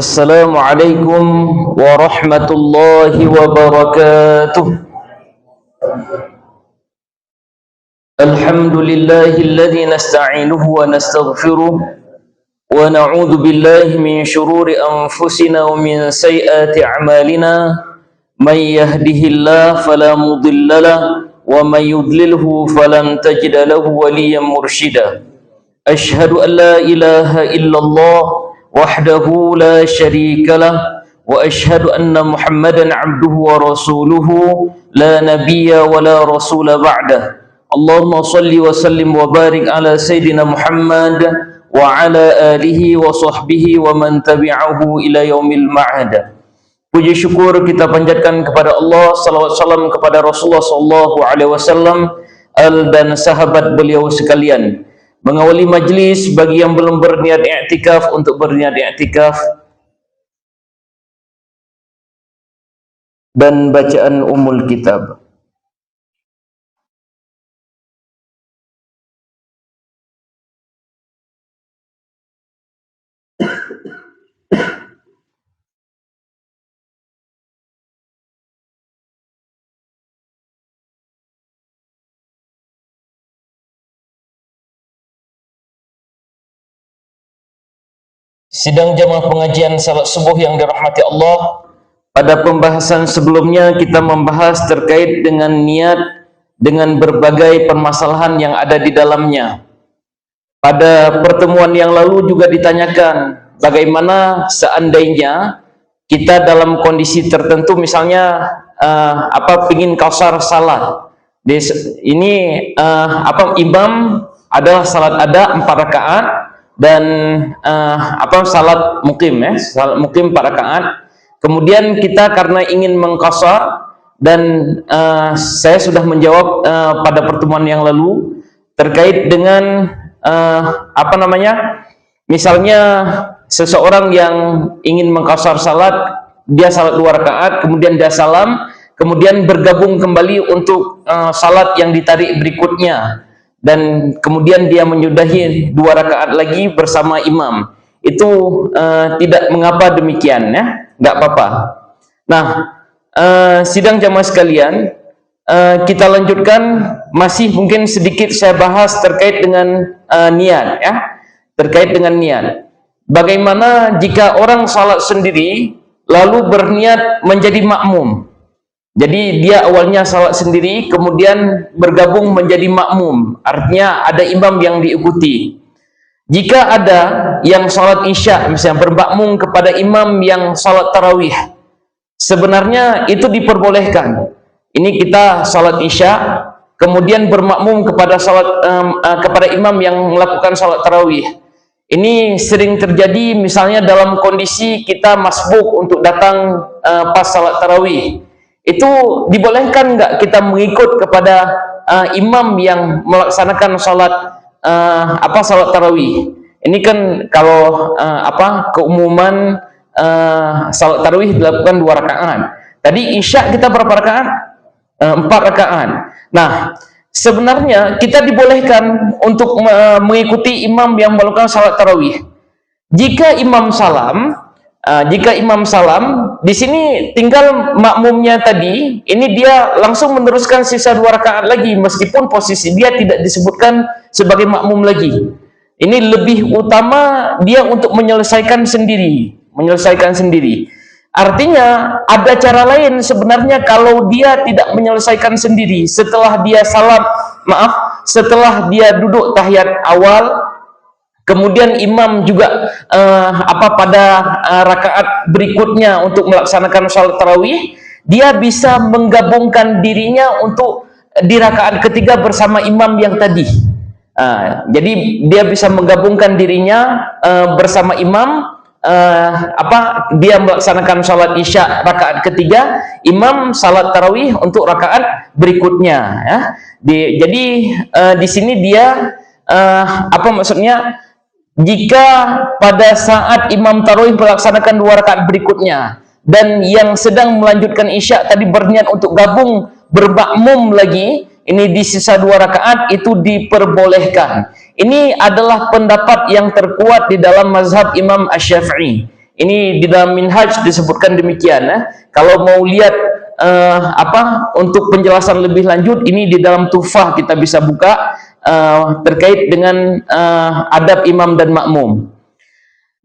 Assalamualaikum warahmatullahi wabarakatuh. Alhamdulillahilladzi nasta'inuhu wa nastaghfiruh wa na'udzu billahi min syururi anfusina wa min sayyiati a'malina. May yahdihillahu fala mudhillalah wa may yudlilhu falan tajida lahu waliyyan mursyida. Asyhadu an la ilaha illallah wahdahu la syarika lah wa asyhadu anna Muhammadan abduhu wa rasuluhu la nabiyya wa la rasula ba'dah. Allahumma salli wa sallim wa barik ala sayyidina Muhammad wa ala alihi wa sahbihi wa man tabi'ahu ila yaumil ma'ad. Puji syukur kita panjatkan kepada Allah, salawat salam kepada Rasulullah sallallahu alaihi wasallam dan sahabat beliau sekalian. Mengawali majlis bagi yang belum berniat i'tikaf untuk berniat i'tikaf, dan bacaan umul kitab. Sidang jamaah pengajian salat subuh yang dirahmati Allah, pada pembahasan sebelumnya kita membahas terkait dengan niat dengan berbagai permasalahan yang ada di dalamnya. Pada pertemuan yang lalu juga ditanyakan bagaimana seandainya kita dalam kondisi tertentu, misalnya ingin qausar salat. Ini imam adalah salat ada 4 rakaat dan salat muqim, salat muqim 4 rakaat. Kemudian kita karena ingin mengqasar, dan saya sudah menjawab pada pertemuan yang lalu terkait dengan misalnya seseorang yang ingin mengqasar salat, dia salat 2 rakaat, kemudian dia salam, kemudian bergabung kembali untuk salat yang ditarik berikutnya, dan kemudian dia menyudahi 2 rakaat lagi bersama imam. Itu tidak mengapa demikian, ya, nggak apa-apa. Nah, sidang jamaah sekalian, kita lanjutkan. Masih mungkin sedikit saya bahas terkait dengan niat, ya, terkait dengan niat. Bagaimana jika orang salat sendiri lalu berniat menjadi makmum? Jadi dia awalnya salat sendiri, kemudian bergabung menjadi makmum, artinya ada imam yang diikuti. Jika ada yang salat isya, misalnya bermakmum kepada imam yang salat tarawih, sebenarnya itu diperbolehkan. Ini kita salat isya, kemudian bermakmum kepada kepada imam yang melakukan salat tarawih. Ini sering terjadi misalnya dalam kondisi kita masbuk untuk datang pas salat tarawih. Itu dibolehkan nggak kita mengikut kepada imam yang melaksanakan salat salat tarawih? Ini kan kalau keumuman salat tarawih dilakukan 2 rakaat. Tadi isya kita berapa rakaat? 4 rakaat. Nah, sebenarnya kita dibolehkan untuk mengikuti imam yang melakukan salat tarawih. Jika imam salam, di sini tinggal makmumnya tadi, ini dia langsung meneruskan sisa 2 rakaat lagi, meskipun posisi dia tidak disebutkan sebagai makmum lagi. Ini lebih utama dia untuk menyelesaikan sendiri. Artinya ada cara lain sebenarnya kalau dia tidak menyelesaikan sendiri. Setelah dia duduk tahiyat awal, kemudian imam juga pada rakaat berikutnya untuk melaksanakan salat tarawih, dia bisa menggabungkan dirinya untuk di rakaat ketiga bersama imam yang tadi. Jadi dia bisa menggabungkan dirinya bersama imam. Dia melaksanakan salat isya rakaat ketiga, imam salat tarawih untuk rakaat berikutnya, ya. Jadi di sini dia maksudnya, jika pada saat imam tarawih melaksanakan 2 rakaat berikutnya dan yang sedang melanjutkan isya tadi berniat untuk gabung bermakmum lagi, ini di sisa 2 rakaat, itu diperbolehkan. Ini adalah pendapat yang terkuat di dalam mazhab Imam Asy-Syafi'i. Ini di dalam Minhaj disebutkan demikian. Kalau mau lihat untuk penjelasan lebih lanjut, ini di dalam Tuhfah kita bisa buka terkait dengan adab imam dan makmum.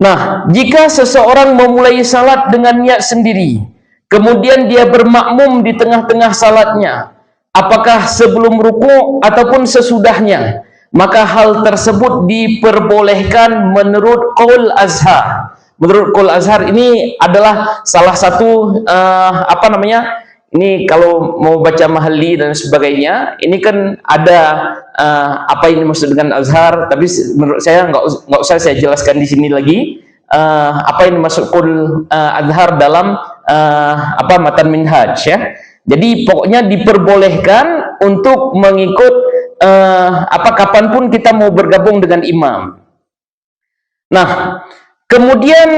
Nah, jika seseorang memulai salat dengan niat sendiri, kemudian dia bermakmum di tengah-tengah salatnya, apakah sebelum ruku ataupun sesudahnya, maka hal tersebut diperbolehkan menurut qaul Azhar. Menurut qaul Azhar ini adalah salah satu ini kalau mau baca Mahalli dan sebagainya, ini kan ada apa ini maksud dengan Azhar, tapi menurut saya nggak usah saya jelaskan di sini lagi apa ini maksud qaul Azhar dalam matan Minhaj ya. Jadi pokoknya diperbolehkan untuk mengikut kapanpun kita mau bergabung dengan imam. Nah, kemudian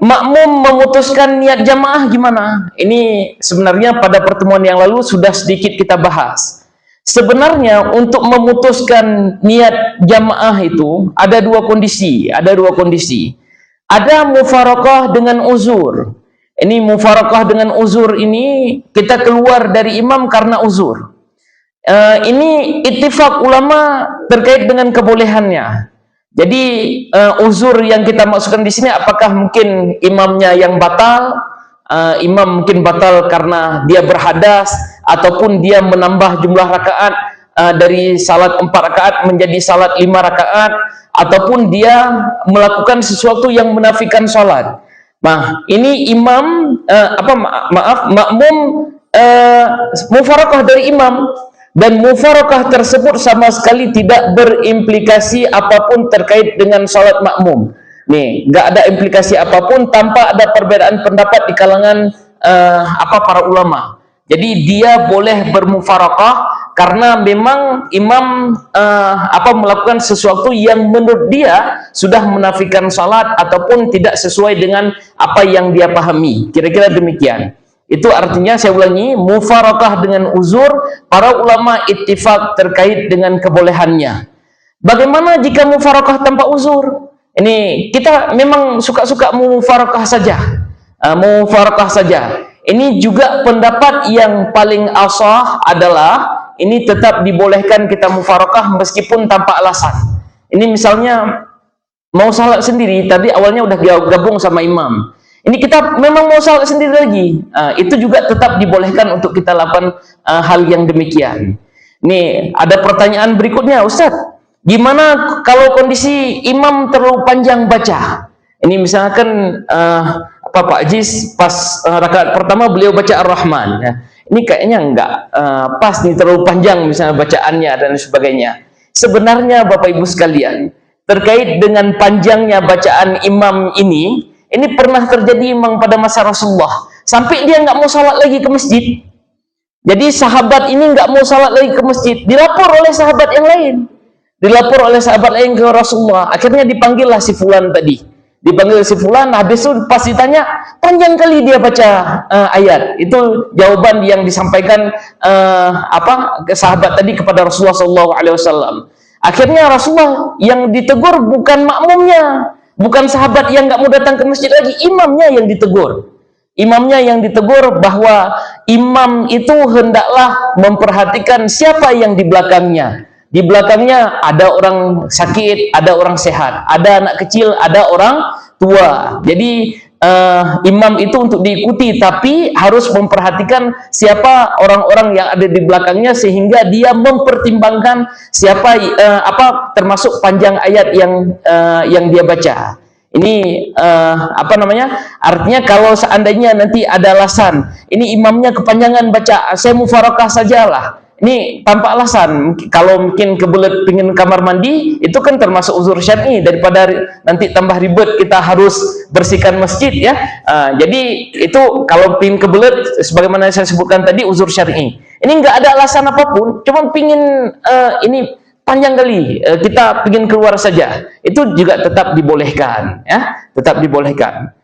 makmum memutuskan niat jamaah gimana? Ini sebenarnya pada pertemuan yang lalu sudah sedikit kita bahas. Sebenarnya untuk memutuskan niat jamaah itu ada dua kondisi. Ada mufaraqah dengan uzur. Ini mufaraqah dengan uzur ini kita keluar dari imam karena uzur. Ini ittifaq ulama terkait dengan kebolehannya. Jadi uzur yang kita maksudkan di sini, apakah mungkin imamnya yang batal, imam mungkin batal karena dia berhadas, ataupun dia menambah jumlah rakaat dari salat 4 rakaat menjadi salat 5 rakaat, ataupun dia melakukan sesuatu yang menafikan salat. Nah, ini imam makmum mufaraqah dari imam, dan mufaraqah tersebut sama sekali tidak berimplikasi apapun terkait dengan salat makmum. Nih, nggak ada implikasi apapun tanpa ada perbedaan pendapat di kalangan para ulama. Jadi dia boleh bermufaraqah karena memang imam melakukan sesuatu yang menurut dia sudah menafikan salat ataupun tidak sesuai dengan apa yang dia pahami. Kira-kira demikian. Itu artinya, saya ulangi, mufaraqah dengan uzur, para ulama ittifaq terkait dengan kebolehannya. Bagaimana jika mufaraqah tanpa uzur? Ini kita memang suka-suka mufaraqah saja. Ini juga pendapat yang paling asah adalah ini tetap dibolehkan kita mufaraqah meskipun tanpa alasan. Ini misalnya mau salat sendiri, tadi awalnya udah gabung sama imam. Ini kita memang mau salat sendiri lagi, itu juga tetap dibolehkan untuk kita lakukan hal yang demikian. Nih, ada pertanyaan berikutnya, Ustaz. Gimana kalau kondisi imam terlalu panjang baca? Ini misalkan Pak Ajis pas rakaat pertama beliau baca Ar-Rahman. Ya. Ini kayaknya enggak pas nih, terlalu panjang misalnya bacaannya dan sebagainya. Sebenarnya Bapak Ibu sekalian, terkait dengan panjangnya bacaan imam ini pernah terjadi memang pada masa Rasulullah. Sampai dia nggak mau salat lagi ke masjid. Jadi sahabat ini nggak mau salat lagi ke masjid. Dilapor oleh sahabat yang lain. Ke Rasulullah. Akhirnya dipanggillah si fulan tadi. Dipanggil si fulan, habis itu pas ditanya, panjang kali dia baca ayat. Itu jawaban yang disampaikan ke sahabat tadi kepada Rasulullah SAW. Akhirnya Rasulullah yang ditegur bukan makmumnya, bukan sahabat yang nggak mau datang ke masjid lagi, imamnya yang ditegur. Imamnya yang ditegur bahwa imam itu hendaklah memperhatikan siapa yang di belakangnya. Di belakangnya ada orang sakit, ada orang sehat, ada anak kecil, ada orang tua. Jadi imam itu untuk diikuti, tapi harus memperhatikan siapa orang-orang yang ada di belakangnya sehingga dia mempertimbangkan siapa termasuk panjang ayat yang dia baca. Ini artinya kalau seandainya nanti ada alasan, ini imamnya kepanjangan baca, saya mufaraqah sajalah. Ini tanpa alasan, kalau mungkin kebelet pingin kamar mandi, itu kan termasuk uzur syar'i, daripada nanti tambah ribet kita harus bersihkan masjid ya. Jadi itu kalau pingin kebelet, sebagaimana saya sebutkan tadi, uzur syar'i. Ini nggak ada alasan apapun, cuma pingin ini panjang kali, kita pingin keluar saja, itu juga tetap dibolehkan ya, tetap dibolehkan.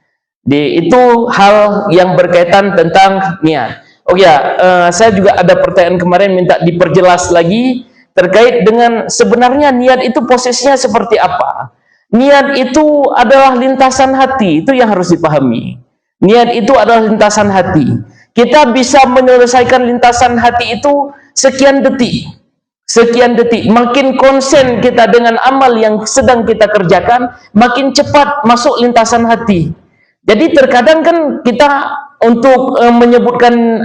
Itu hal yang berkaitan tentang niat. Oh ya, saya juga ada pertanyaan kemarin minta diperjelas lagi terkait dengan sebenarnya niat itu posisinya seperti apa. niat itu adalah lintasan hati, itu yang harus dipahami. Niat itu adalah lintasan hati. Kita bisa menyelesaikan lintasan hati itu sekian detik. Sekian detik. Makin konsen kita dengan amal yang sedang kita kerjakan, makin cepat masuk lintasan hati. Jadi terkadang kan kita untuk menyebutkan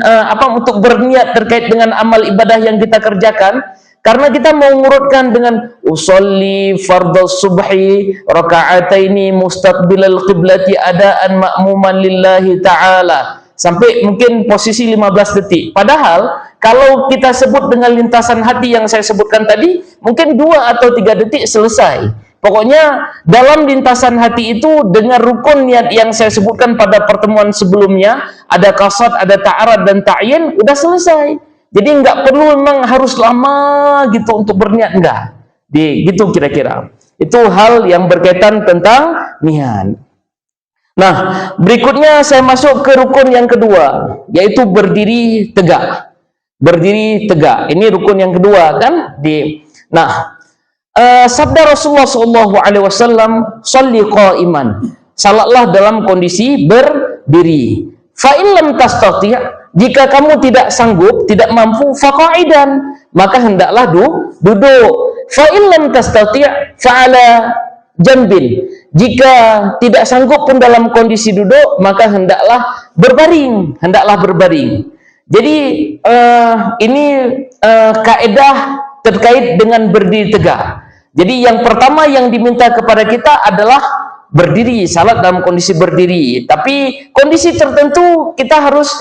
untuk berniat terkait dengan amal ibadah yang kita kerjakan, karena kita mau mengurutkan dengan usolli fardhu subhi raka'ataini mustaqbilal qiblati adaan ma'muman lillahi ta'ala, sampai mungkin posisi 15 detik. Padahal kalau kita sebut dengan lintasan hati yang saya sebutkan tadi, mungkin 2 atau 3 detik selesai. Pokoknya dalam lintasan hati itu dengan rukun niat yang saya sebutkan pada pertemuan sebelumnya, ada qasad, ada ta'arad dan ta'yin, udah selesai. Jadi nggak perlu memang harus lama gitu untuk berniat, enggak. Gitu kira-kira. Itu hal yang berkaitan tentang niat. Nah, berikutnya saya masuk ke rukun yang kedua, yaitu berdiri tegak. Berdiri tegak. Ini rukun yang kedua kan? Sabda Rasulullah SAW, "Shalli qa'iman." Salatlah dalam kondisi berdiri. Fa in lam tastati', jika kamu tidak sanggup, tidak mampu, fa qa'idan, maka hendaklah duduk. Fa in lam tastati' fa 'ala janbin. Jika tidak sanggup pun dalam kondisi duduk, maka hendaklah berbaring, Jadi ini kaidah terkait dengan berdiri tegak. Jadi yang pertama yang diminta kepada kita adalah berdiri, salat dalam kondisi berdiri. Tapi kondisi tertentu kita harus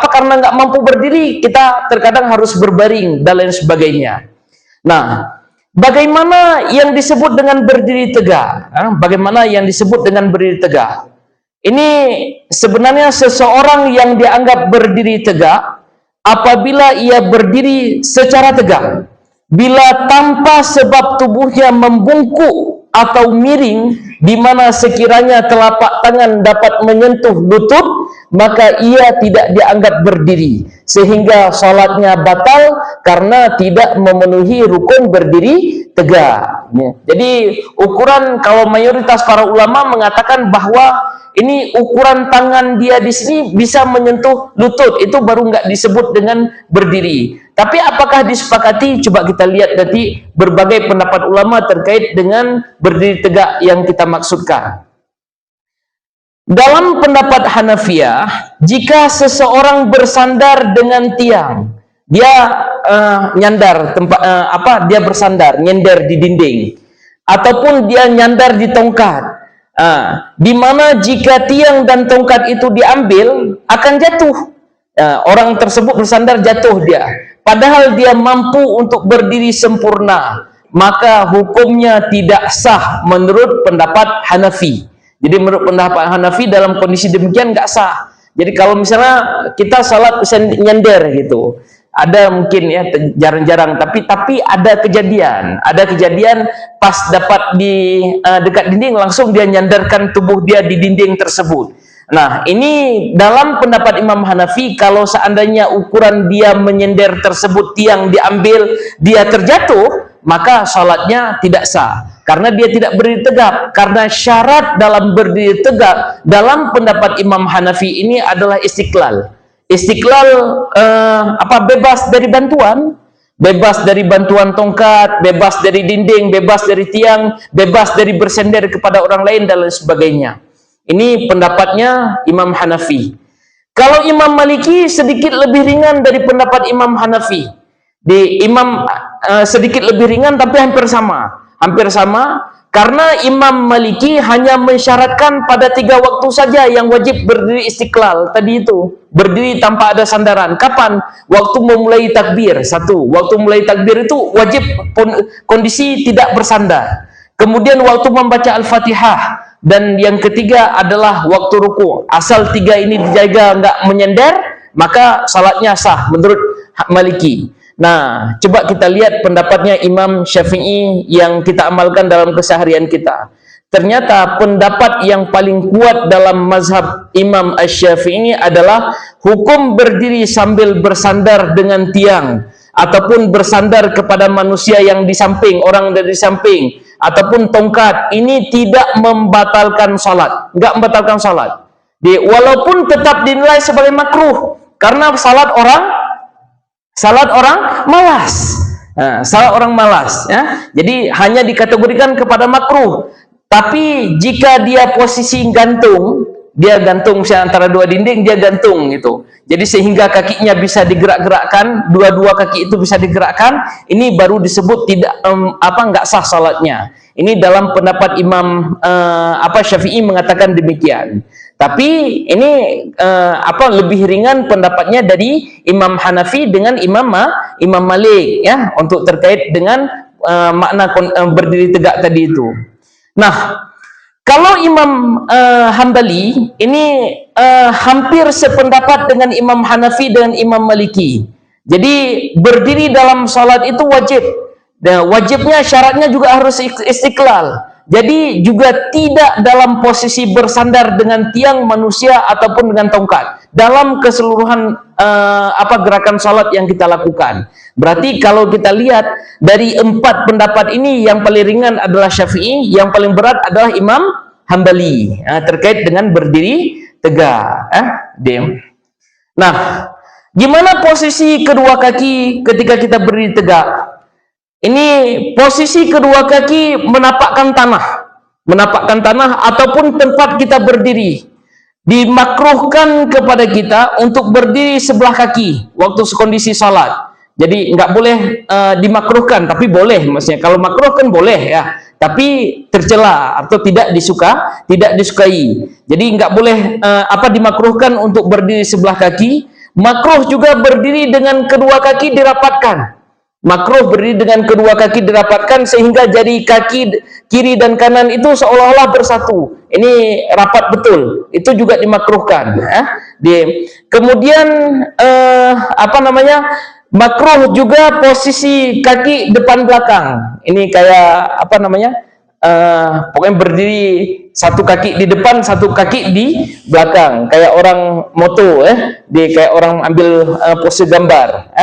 karena nggak mampu berdiri, kita terkadang harus berbaring dan lain sebagainya. Nah, bagaimana yang disebut dengan berdiri tegak? Bagaimana yang disebut dengan berdiri tegak? Ini sebenarnya seseorang yang dianggap berdiri tegak apabila ia berdiri secara tegak. Bila tanpa sebab tubuhnya membungkuk atau miring, di mana sekiranya telapak tangan dapat menyentuh lutut, maka ia tidak dianggap berdiri, sehingga salatnya batal karena tidak memenuhi rukun berdiri tegak. Jadi ukuran, kalau mayoritas para ulama mengatakan bahwa ini ukuran tangan dia di sini bisa menyentuh lutut, itu baru nggak disebut dengan berdiri. Tapi apakah disepakati? Coba kita lihat nanti berbagai pendapat ulama terkait dengan berdiri tegak yang kita maksudkan. Dalam pendapat Hanafiyah, jika seseorang bersandar dengan tiang, dia dia bersandar, nyender di dinding, ataupun dia nyandar di tongkat, di mana jika tiang dan tongkat itu diambil akan jatuh, orang tersebut bersandar, jatuh dia. Padahal dia mampu untuk berdiri sempurna, maka hukumnya tidak sah menurut pendapat Hanafi. Jadi menurut pendapat Hanafi dalam kondisi demikian nggak sah. Jadi kalau misalnya kita salat nyender gitu, ada mungkin ya jarang-jarang, tapi ada kejadian pas dapat di dekat dinding langsung dia nyandarkan tubuh dia di dinding tersebut. Nah, ini dalam pendapat Imam Hanafi, kalau seandainya ukuran dia menyender tersebut, tiang diambil, dia terjatuh, maka salatnya tidak sah. Karena dia tidak berdiri tegak. Karena syarat dalam berdiri tegak, dalam pendapat Imam Hanafi ini adalah istiqlal. Istiqlal bebas dari bantuan. Bebas dari bantuan tongkat, bebas dari dinding, bebas dari tiang, bebas dari bersender kepada orang lain, dan lain sebagainya. Ini pendapatnya Imam Hanafi. Kalau Imam Maliki sedikit lebih ringan dari pendapat Imam Hanafi. Sedikit lebih ringan tapi hampir sama. Karena Imam Maliki hanya mensyaratkan pada 3 waktu saja yang wajib berdiri istiqlal. Tadi itu, berdiri tanpa ada sandaran. Kapan? Waktu memulai takbir. 1. Waktu mulai takbir itu wajib kondisi tidak bersandar. Kemudian waktu membaca Al-Fatihah. Dan yang ketiga adalah waktu ruku'. Asal 3 ini dijaga nggak menyender, maka salatnya sah menurut Maliki. Nah, coba kita lihat pendapatnya Imam Syafi'i yang kita amalkan dalam keseharian kita. Ternyata pendapat yang paling kuat dalam mazhab Imam Asy-Syafi'i adalah hukum berdiri sambil bersandar dengan tiang, ataupun bersandar kepada manusia yang di samping, orang dari samping, ataupun tongkat, ini tidak membatalkan salat, enggak membatalkan salat. Walaupun tetap dinilai sebagai makruh karena salat orang malas. Nah, salat orang malas, ya. Jadi hanya dikategorikan kepada makruh. Tapi jika dia posisi gantung, dia gantung misalnya antara dua dinding, dia gantung gitu. Jadi sehingga kakinya bisa digerak-gerakkan, dua-dua kaki itu bisa digerakkan, ini baru disebut tidak enggak sah salatnya. Ini dalam pendapat Imam Syafi'i mengatakan demikian. Tapi ini lebih ringan pendapatnya dari Imam Hanafi dengan Imam Malik, ya, untuk terkait dengan makna berdiri tegak tadi itu. Nah, kalau Imam Hambali ini hampir sependapat dengan Imam Hanafi dan Imam Maliki. Jadi berdiri dalam salat itu wajib. Dan wajibnya, syaratnya juga harus istiqlal. Jadi juga tidak dalam posisi bersandar dengan tiang manusia ataupun dengan tongkat dalam keseluruhan gerakan salat yang kita lakukan. Berarti kalau kita lihat dari 4 pendapat ini, yang paling ringan adalah Syafi'i, yang paling berat adalah Imam Hambali, terkait dengan berdiri tegak. Nah, gimana posisi kedua kaki ketika kita berdiri tegak? Ini posisi kedua kaki menapakkan tanah ataupun tempat kita berdiri. Dimakruhkan kepada kita untuk berdiri sebelah kaki waktu kondisi salat. Jadi nggak boleh dimakruhkan, tapi boleh, maksudnya kalau makruh kan boleh, ya, tapi tercela atau tidak disukai. Jadi nggak boleh dimakruhkan untuk berdiri sebelah kaki. Makruh juga berdiri dengan kedua kaki dirapatkan. Makruh berdiri dengan kedua kaki dirapatkan sehingga jari kaki kiri dan kanan itu seolah-olah bersatu. Ini rapat betul. Itu juga dimakruhkan. Kemudian makruh juga posisi kaki depan belakang. Ini kayak pokoknya berdiri satu kaki di depan, satu kaki di belakang, kayak orang moto, kayak orang ambil pose gambar.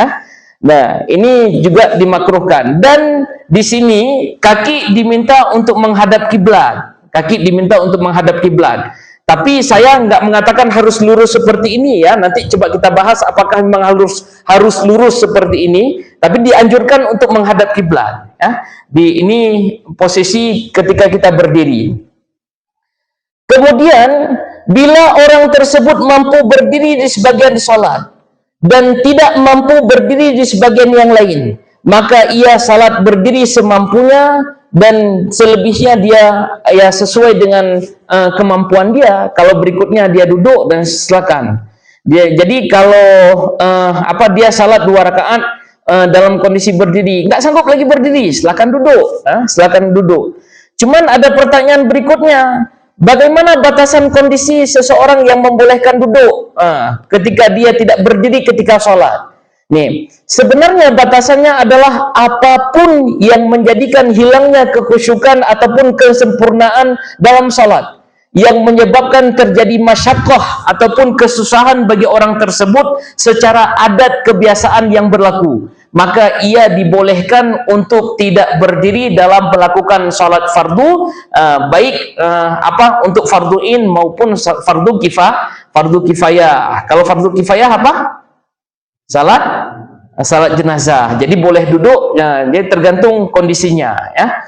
Nah, ini juga dimakruhkan. Dan di sini kaki diminta untuk menghadap kiblat. Kaki diminta untuk menghadap kiblat. Tapi saya nggak mengatakan harus lurus seperti ini, ya. Nanti coba kita bahas apakah memang harus lurus seperti ini. Tapi dianjurkan untuk menghadap kiblat. Ya. Ini posisi ketika kita berdiri. Kemudian bila orang tersebut mampu berdiri di sebagian salat dan tidak mampu berdiri di sebagian yang lain, maka ia salat berdiri semampunya dan selebihnya dia sesuai dengan kemampuan dia. Kalau berikutnya dia duduk dan silakan. Jadi kalau dia salat 2 rakaat dalam kondisi berdiri, nggak sanggup lagi berdiri, silakan duduk, silakan duduk. Cuman ada pertanyaan berikutnya. Bagaimana batasan kondisi seseorang yang membolehkan duduk ketika dia tidak berdiri ketika sholat? Nih, sebenarnya batasannya adalah apapun yang menjadikan hilangnya kekhusyukan ataupun kesempurnaan dalam sholat, yang menyebabkan terjadi masyaqqah ataupun kesusahan bagi orang tersebut secara adat kebiasaan yang berlaku, maka ia dibolehkan untuk tidak berdiri dalam melakukan sholat fardu, baik untuk farduin maupun fardu kifayah. Kalau fardu kifayah apa? Salat jenazah. Jadi boleh duduk, ya, dia tergantung kondisinya, ya.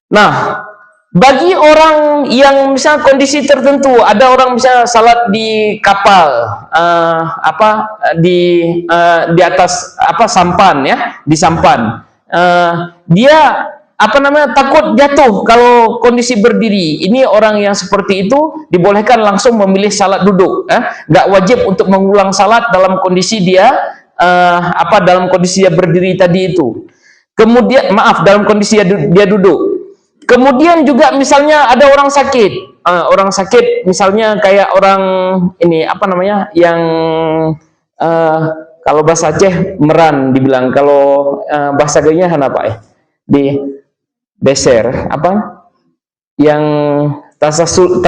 Nah, bagi orang yang misalnya kondisi tertentu, ada orang misalnya salat di kapal, di atas sampan, ya, di sampan, dia takut jatuh kalau kondisi berdiri. Ini orang yang seperti itu dibolehkan langsung memilih salat duduk, nggak wajib untuk mengulang salat dalam kondisi dia dalam kondisi dia berdiri tadi itu. Kemudian dalam kondisi dia duduk. Kemudian juga misalnya ada orang sakit, misalnya kayak orang ini yang kalau bahasa Aceh meran dibilang, kalau bahasa gayanya apa ya? Di beser yang tasalsul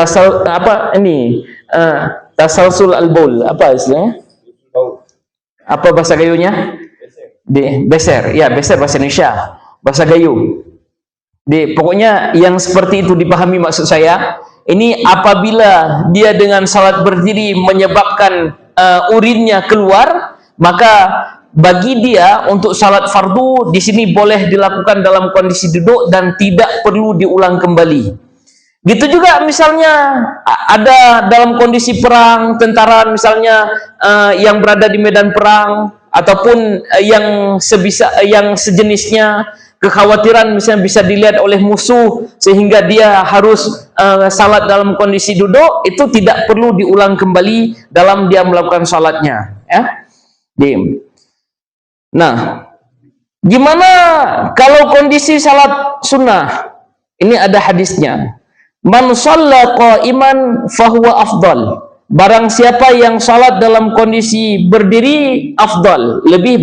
al-baul, istilahnya? Apa bahasa gayunya? Di beser, ya, beser bahasa Indonesia, bahasa gayu. Pokoknya yang seperti itu dipahami maksud saya. Ini apabila dia dengan salat berdiri menyebabkan urinnya keluar, maka bagi dia untuk salat fardu di sini boleh dilakukan dalam kondisi duduk dan tidak perlu diulang kembali. Gitu juga misalnya ada dalam kondisi perang, tentara misalnya yang berada di medan perang ataupun yang sejenisnya, kekhawatiran misalnya bisa dilihat oleh musuh sehingga dia harus salat dalam kondisi duduk, itu tidak perlu diulang kembali dalam dia melakukan salatnya, ya. Nah, gimana kalau kondisi salat sunnah? Ini ada hadisnya. Man shalla qa'iman fahuwa afdal. Barang siapa yang salat dalam kondisi berdiri, afdal, lebih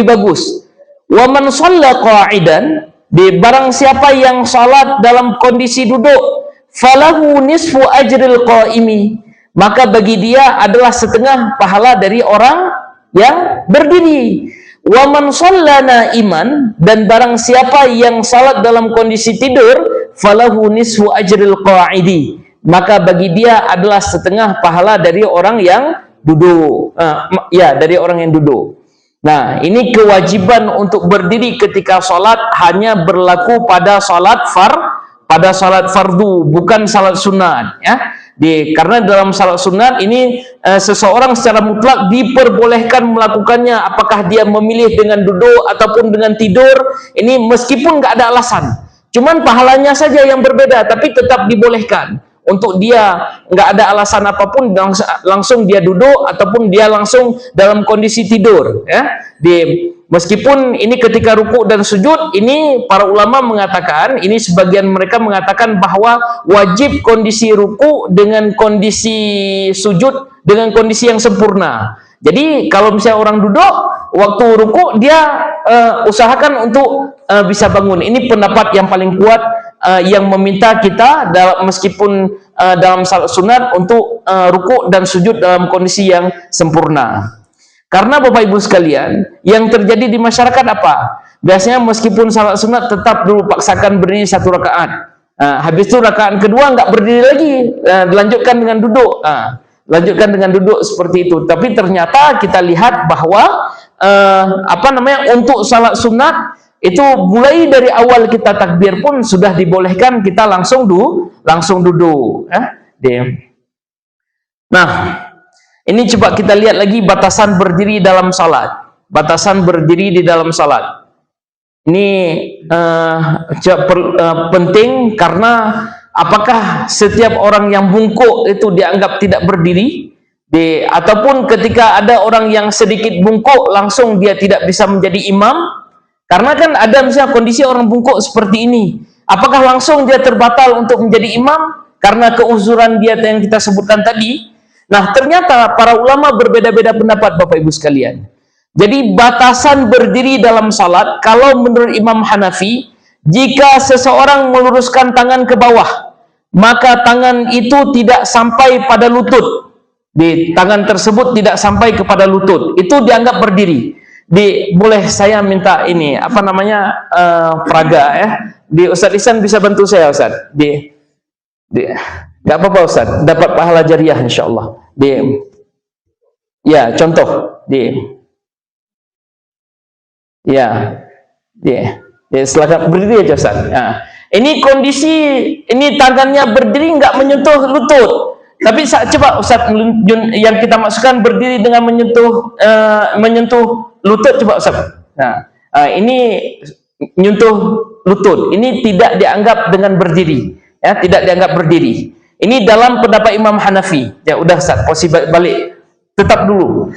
bagus. Wa man shalla qa'idan, barang siapa yang salat dalam kondisi duduk, falahu nisfu ajril qa'imi, maka bagi dia adalah setengah pahala dari orang yang berdiri. Wa man shalla na'iman, dan barang siapa yang salat dalam kondisi tidur, falahu nisfu ajril qa'idi, maka bagi dia adalah setengah pahala dari orang yang duduk. Dari orang yang duduk. Nah, ini kewajiban untuk berdiri ketika salat hanya berlaku pada salat fardu, bukan salat sunat, ya. Karena dalam salat sunat ini seseorang secara mutlak diperbolehkan melakukannya, apakah dia memilih dengan duduk ataupun dengan tidur, ini meskipun nggak ada alasan, cuman pahalanya saja yang berbeda, tapi tetap dibolehkan. Untuk dia nggak ada alasan apapun, langsung dia duduk ataupun dia langsung dalam kondisi tidur, ya. Meskipun ini ketika ruku dan sujud, ini para ulama mengatakan, ini sebagian mereka mengatakan bahwa wajib kondisi ruku dengan kondisi sujud dengan kondisi yang sempurna. Jadi kalau misalnya orang duduk waktu ruku, dia usahakan untuk bisa bangun. Ini pendapat yang paling kuat yang meminta kita meskipun dalam salat sunat untuk ruku dan sujud dalam kondisi yang sempurna. Karena Bapak Ibu sekalian, yang terjadi di masyarakat apa? Biasanya meskipun salat sunat tetap dulu paksakan berdiri 1 rakaat. Habis itu rakaat kedua nggak berdiri lagi, dilanjutkan dengan duduk. Lanjutkan dengan duduk seperti itu. Tapi ternyata kita lihat bahwa untuk salat sunat itu mulai dari awal kita takbir pun sudah dibolehkan kita langsung duduk. Nah, ini coba kita lihat lagi batasan berdiri dalam salat. Batasan berdiri di dalam salat. Ini penting karena apakah setiap orang yang bungkuk itu dianggap tidak berdiri? Ataupun ketika ada orang yang sedikit bungkuk langsung dia tidak bisa menjadi imam? Karena kan ada misalnya kondisi orang bungkuk seperti ini. Apakah langsung dia terbatal untuk menjadi imam karena keuzuran dia yang kita sebutkan tadi? Nah, ternyata para ulama berbeda-beda pendapat Bapak Ibu sekalian. Jadi batasan berdiri dalam salat, kalau menurut Imam Hanafi, jika seseorang meluruskan tangan ke bawah, maka tangan itu tidak sampai pada lutut. Tangan tersebut tidak sampai kepada lutut. Itu dianggap berdiri. Boleh saya minta ini, peraga, ya. Ustadz Ihsan bisa bantu saya, Ustadz. Gak apa-apa, Ustadz. Dapat pahala jariah insyaallah. Contoh. Silakan berdiri aja, Ustaz. Ini kondisi, ini tangannya berdiri nggak menyentuh lutut. Tapi coba Ustaz yang kita masukkan berdiri dengan menyentuh lutut, coba Ustaz. Ini menyentuh lutut. Ini tidak dianggap dengan berdiri, ya, tidak dianggap berdiri. Ini dalam pendapat Imam Hanafi. Ya udah Ustaz, posisi balik. Tetap dulu.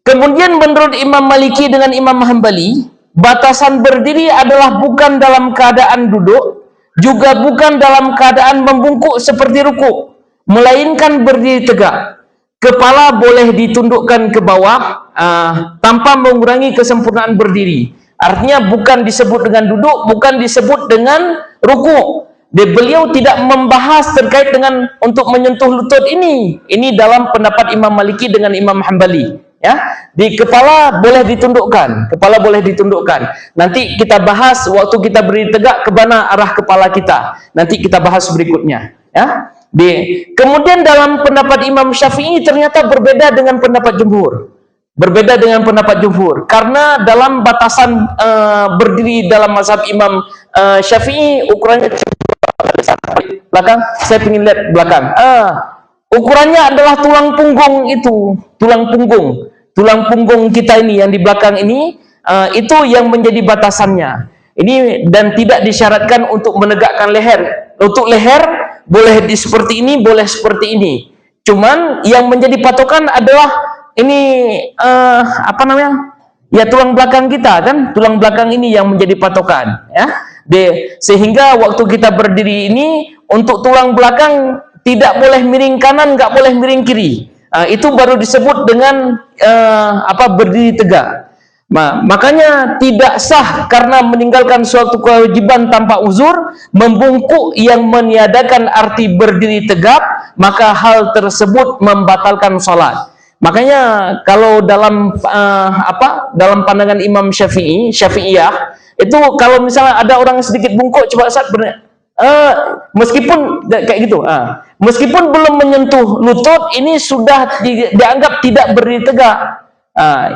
Kemudian menurut Imam Maliki dengan Imam Hambali, batasan berdiri adalah bukan dalam keadaan duduk, juga bukan dalam keadaan membungkuk seperti ruku, melainkan berdiri tegak. Kepala boleh ditundukkan ke bawah tanpa mengurangi kesempurnaan berdiri. Artinya bukan disebut dengan duduk, bukan disebut dengan ruku. Beliau tidak membahas terkait dengan untuk menyentuh lutut ini. Ini dalam pendapat Imam Maliki dengan Imam Hambali. ya. Di kepala boleh ditundukkan, kepala boleh ditundukkan. Nanti kita bahas waktu kita berdiri tegak ke mana arah kepala kita. Nanti kita bahas berikutnya, ya. Kemudian dalam pendapat Imam Syafi'i ternyata berbeda dengan pendapat jumhur. Berbeda dengan pendapat jumhur. Karena dalam batasan berdiri dalam mazhab Imam Syafi'i ukurannya belakang. Saya ingin lihat belakang. Ukurannya adalah tulang punggung itu, tulang punggung kita ini yang di belakang ini, itu yang menjadi batasannya. Ini dan tidak disyaratkan untuk menegakkan leher. Untuk leher boleh seperti ini, boleh seperti ini. Cuman yang menjadi patokan adalah ini apa namanya? Ya tulang belakang kita kan, tulang belakang ini yang menjadi patokan, ya. Sehingga waktu kita berdiri ini untuk tulang belakang tidak boleh miring kanan, nggak boleh miring kiri. Itu baru disebut dengan berdiri tegak. Makanya tidak sah karena meninggalkan suatu kewajiban tanpa uzur, membungkuk yang meniadakan arti berdiri tegak, maka hal tersebut membatalkan salat. Makanya kalau dalam dalam pandangan Imam Syafi'iyah itu kalau misalnya ada orang sedikit bungkuk, coba saat meskipun kayak gitu, meskipun belum menyentuh lutut, ini sudah dianggap tidak berdiri tegak.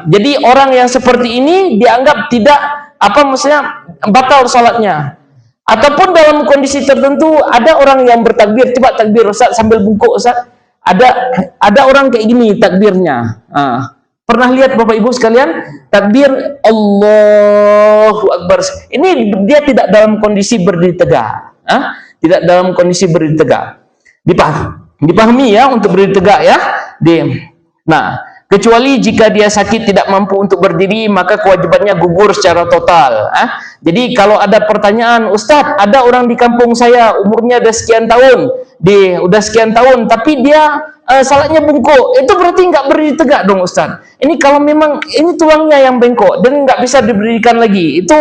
Jadi orang yang seperti ini dianggap tidak maksudnya batal salatnya. Ataupun dalam kondisi tertentu ada orang yang bertakbir, coba takbir Ustaz sambil bungkuk Ustaz. Ada orang kayak gini takbirnya. Pernah lihat Bapak Ibu sekalian takbir Allahu Akbar. Ini dia tidak dalam kondisi berdiri tegak. Tidak dalam kondisi berdiri tegak. Dipahami ya untuk berdiri tegak ya. Nah, kecuali jika dia sakit tidak mampu untuk berdiri, maka kewajibannya gugur secara total. Jadi kalau ada pertanyaan, Ustadz, ada orang di kampung saya umurnya udah sekian tahun, tapi dia salatnya bungkuk, itu berarti nggak berdiri tegak dong Ustadz. Ini kalau memang ini tulangnya yang bengkok dan nggak bisa diberdirikan lagi, itu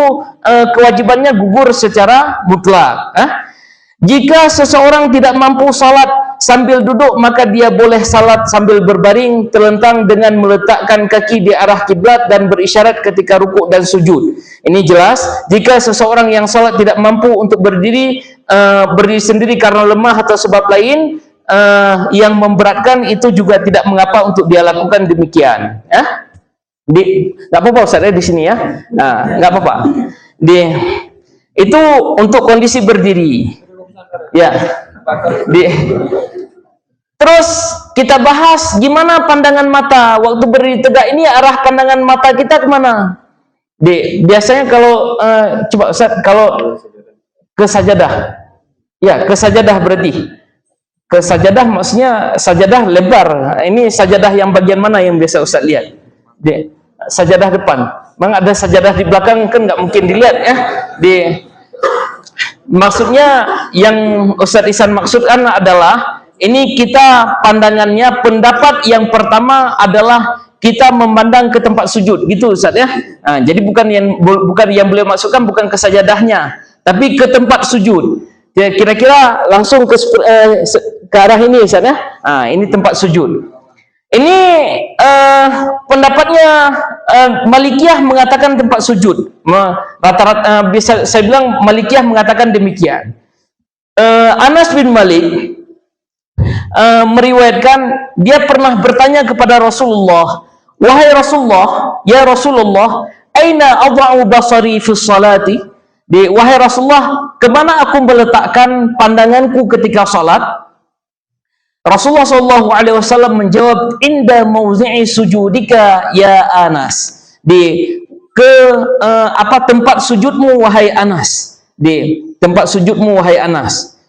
kewajibannya gugur secara mutlak. Jika seseorang tidak mampu salat sambil duduk, maka dia boleh salat sambil berbaring terlentang dengan meletakkan kaki di arah kiblat dan berisyarat ketika rukuk dan sujud. Ini jelas, jika seseorang yang salat tidak mampu untuk berdiri sendiri karena lemah atau sebab lain yang memberatkan, itu juga tidak mengapa untuk dia lakukan demikian. Nggak apa-apa Ustaz di sini ya, nggak apa-apa. Itu untuk kondisi berdiri. Ya. Terus kita bahas gimana pandangan mata waktu berdiri tegak ini, arah pandangan mata kita kemana? Biasanya kalau coba Ustaz, kalau ke sajadah, ya ke sajadah berarti ke sajadah maksudnya sajadah lebar. Ini sajadah yang bagian mana yang biasa Ustaz lihat? Sajadah depan. Memang ada sajadah di belakang kan nggak mungkin dilihat ya. Maksudnya yang Ustaz Ihsan maksudkan adalah ini kita pandangannya, pendapat yang pertama adalah kita memandang ke tempat sujud gitu Ustaz ya. Jadi bukan yang beliau maksudkan bukan ke sajadahnya, tapi ke tempat sujud. Ya, kira-kira langsung ke arah ini Ustaz ya. Ini tempat sujud. Ini pendapatnya Malikiyah mengatakan tempat sujud. Rata-rata bisa saya bilang Malikiyah mengatakan demikian. Anas bin Malik meriwayatkan dia pernah bertanya kepada Rasulullah, wahai Rasulullah, ya Rasulullah, aina adha'u basari fi sholati? Wahai Rasulullah, kemana aku meletakkan pandanganku ketika salat? Rasulullah SAW menjawab, inda mauzi'i sujudika ya Anas. Tempat sujudmu wahai Anas. Tempat sujudmu wahai Anas.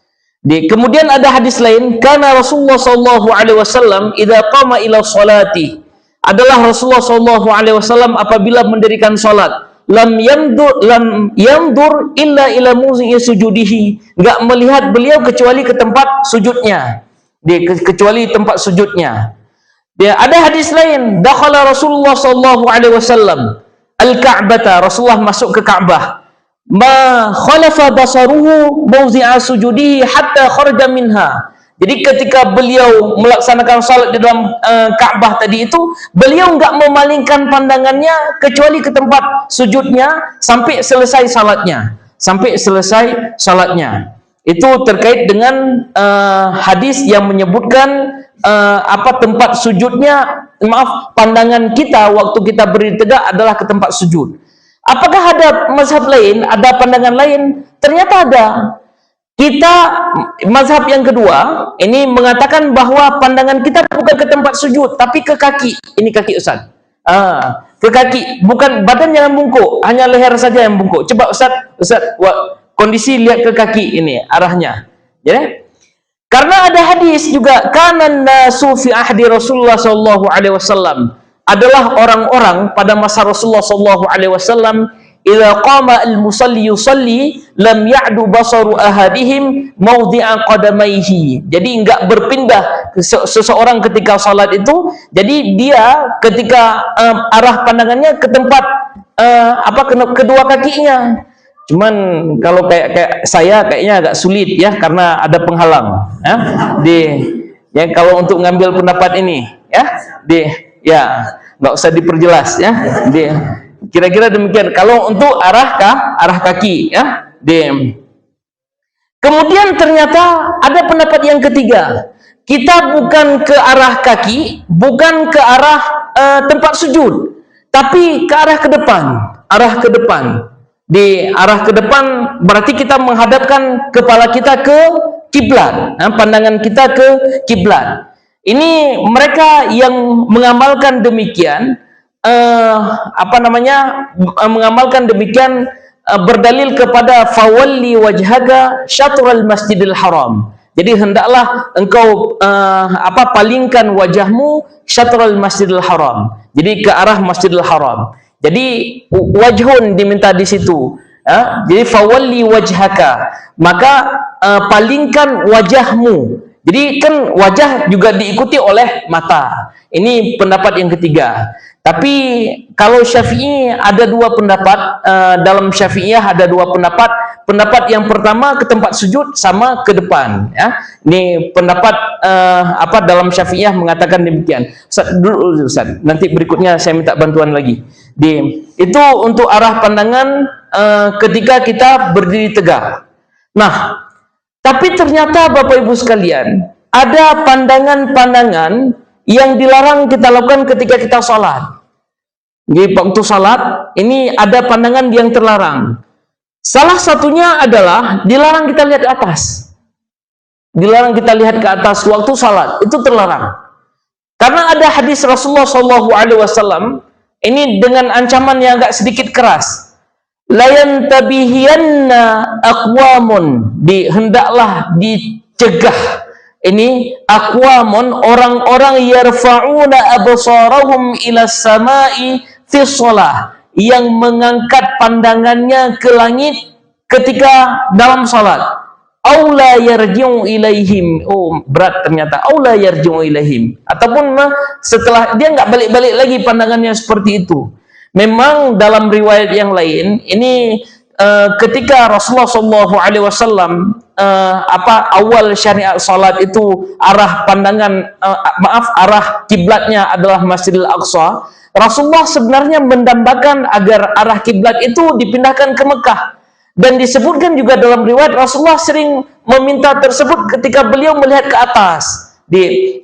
Kemudian ada hadis lain, karena Rasulullah SAW idza qama ila sholati, adalah Rasulullah SAW apabila mendirikan salat, lam yandur illa ila mauzi'i sujudihi, enggak melihat beliau kecuali ke tempat sujudnya. Kecuali tempat sujudnya. Ada hadis lain, dakhala Rasulullah SAW al-Ka'bata, Rasulullah masuk ke Ka'bah, ma khalafa basaruhu mawzi'a sujudihi hatta kharaja minha, Jadi ketika beliau melaksanakan salat di dalam Ka'bah tadi itu, beliau enggak memalingkan pandangannya kecuali ke tempat sujudnya sampai selesai salatnya. Sampai selesai salatnya. Itu terkait dengan hadis yang menyebutkan tempat sujudnya, pandangan kita waktu kita berdiri tegak adalah ke tempat sujud. Apakah ada mazhab lain, ada pandangan lain? Ternyata ada. Kita mazhab yang kedua ini mengatakan bahwa pandangan kita bukan ke tempat sujud tapi ke kaki. Ini kaki Ustaz. Ke kaki, bukan badan yang bungkuk, hanya leher saja yang bungkuk. Coba Ustaz, kondisi lihat ke kaki ini arahnya. Ya. Karena ada hadis juga, kanan nasu fi ahdi Rasulullah sallallahu alaihi wasallam, adalah orang-orang pada masa Rasulullah sallallahu alaihi wasallam, idza qama al-musalli yusalli lam ya'du basaru ahadihim mawdi'a qadamaihi. Jadi enggak berpindah seseorang ketika salat itu, jadi dia ketika arah pandangannya ke tempat kedua kakinya. Cuman kalau kayak saya kayaknya agak sulit ya, karena ada penghalang ya. Kalau untuk ngambil pendapat ini ya nggak usah diperjelas ya. Kira-kira demikian kalau untuk arah kaki ya. Kemudian ternyata ada pendapat yang ketiga, kita bukan ke arah kaki, bukan ke arah tempat sujud, tapi ke arah ke depan. Di arah ke depan berarti kita menghadapkan kepala kita ke kiblat, pandangan kita ke kiblat. Ini mereka yang mengamalkan demikian, mengamalkan demikian berdalil kepada fawalli wajhaka syatrul masjidil haram. Jadi hendaklah engkau palingkan wajahmu syatrul masjidil haram. Jadi ke arah masjidil haram. Jadi wajhun diminta di situ. Jadi fawalli wajhaka, maka palingkan wajahmu. Jadi kan wajah juga diikuti oleh mata. Ini pendapat yang ketiga. Tapi kalau Syafi'i ada dua pendapat, dalam Syafi'iyah ada dua pendapat. Pendapat yang pertama ke tempat sujud sama ke depan ya. Ini pendapat dalam Syafi'iyah mengatakan demikian. Ustaz, nanti berikutnya saya minta bantuan lagi. Itu untuk arah pandangan ketika kita berdiri tegak. Nah, tapi ternyata Bapak Ibu sekalian, ada pandangan-pandangan yang dilarang kita lakukan ketika kita sholat. Jadi waktu sholat ini ada pandangan yang terlarang. Salah satunya adalah dilarang kita lihat ke atas. Dilarang kita lihat ke atas waktu sholat, itu terlarang. Karena ada hadis Rasulullah SAW ini dengan ancaman yang agak sedikit keras. La yantabihiyanna aqwamun, hendaklah dicegah ini aqwamun, orang-orang yarfa'una absarahum ila samai fi shalah, yang mengangkat pandangannya ke langit ketika dalam salat. Aula yarji'u ilaihim, berat ternyata, aula yarji'u ilaihim, ataupun setelah dia nggak balik-balik lagi pandangannya seperti itu. Memang dalam riwayat yang lain ini ketika Rasulullah SAW awal syariat salat itu arah pandangan arah kiblatnya adalah Masjidil Aqsa, Rasulullah sebenarnya mendambakan agar arah kiblat itu dipindahkan ke Mekah. Dan disebutkan juga dalam riwayat Rasulullah sering meminta tersebut ketika beliau melihat ke atas.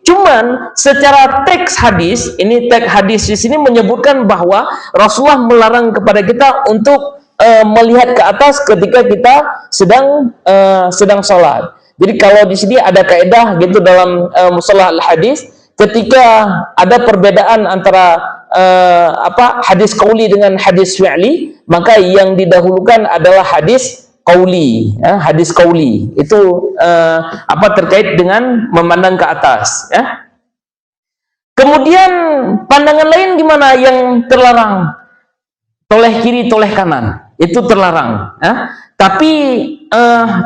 Cuman secara teks hadis, ini teks hadis di sini menyebutkan bahwa Rasulullah melarang kepada kita untuk melihat ke atas ketika kita sedang sholat. Jadi kalau di sini ada kaidah gitu dalam mustalah al-hadis, ketika ada perbedaan antara hadis qauli dengan hadis fi'li, maka yang didahulukan adalah hadis qauli. Hadis qauli itu terkait dengan memandang ke atas ya. Kemudian pandangan lain gimana yang terlarang? Toleh kiri, toleh kanan, itu terlarang ya. Tapi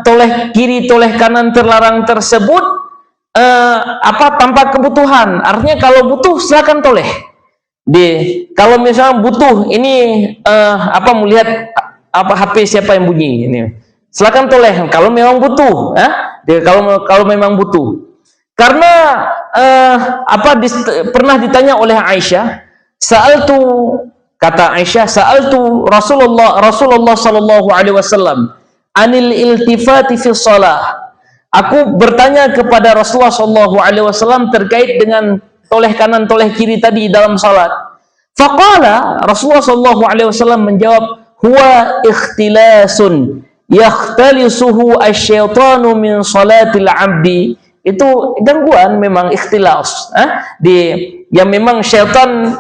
toleh kiri, toleh kanan terlarang tersebut tanpa kebutuhan. Artinya kalau butuh silakan toleh. Kalau misalnya butuh ini melihat HP siapa yang bunyi ini, silakan toleh kalau memang butuh ya. Kalau memang butuh. Karena pernah ditanya oleh Aisyah, kata Aisyah, sa'altu Rasulullah sallallahu alaihi wasallam anil iltifati fi shalah. Aku bertanya kepada Rasulullah sallallahu alaihi wasallam terkait dengan toleh kanan toleh kiri tadi dalam salat. Faqala, Rasulullah sallallahu alaihi wasallam menjawab, huwa ikhtilasun yakhtalisuhu asyaitanu min salatil abdi. Itu gangguan, memang ikhtilas, yang memang syaitan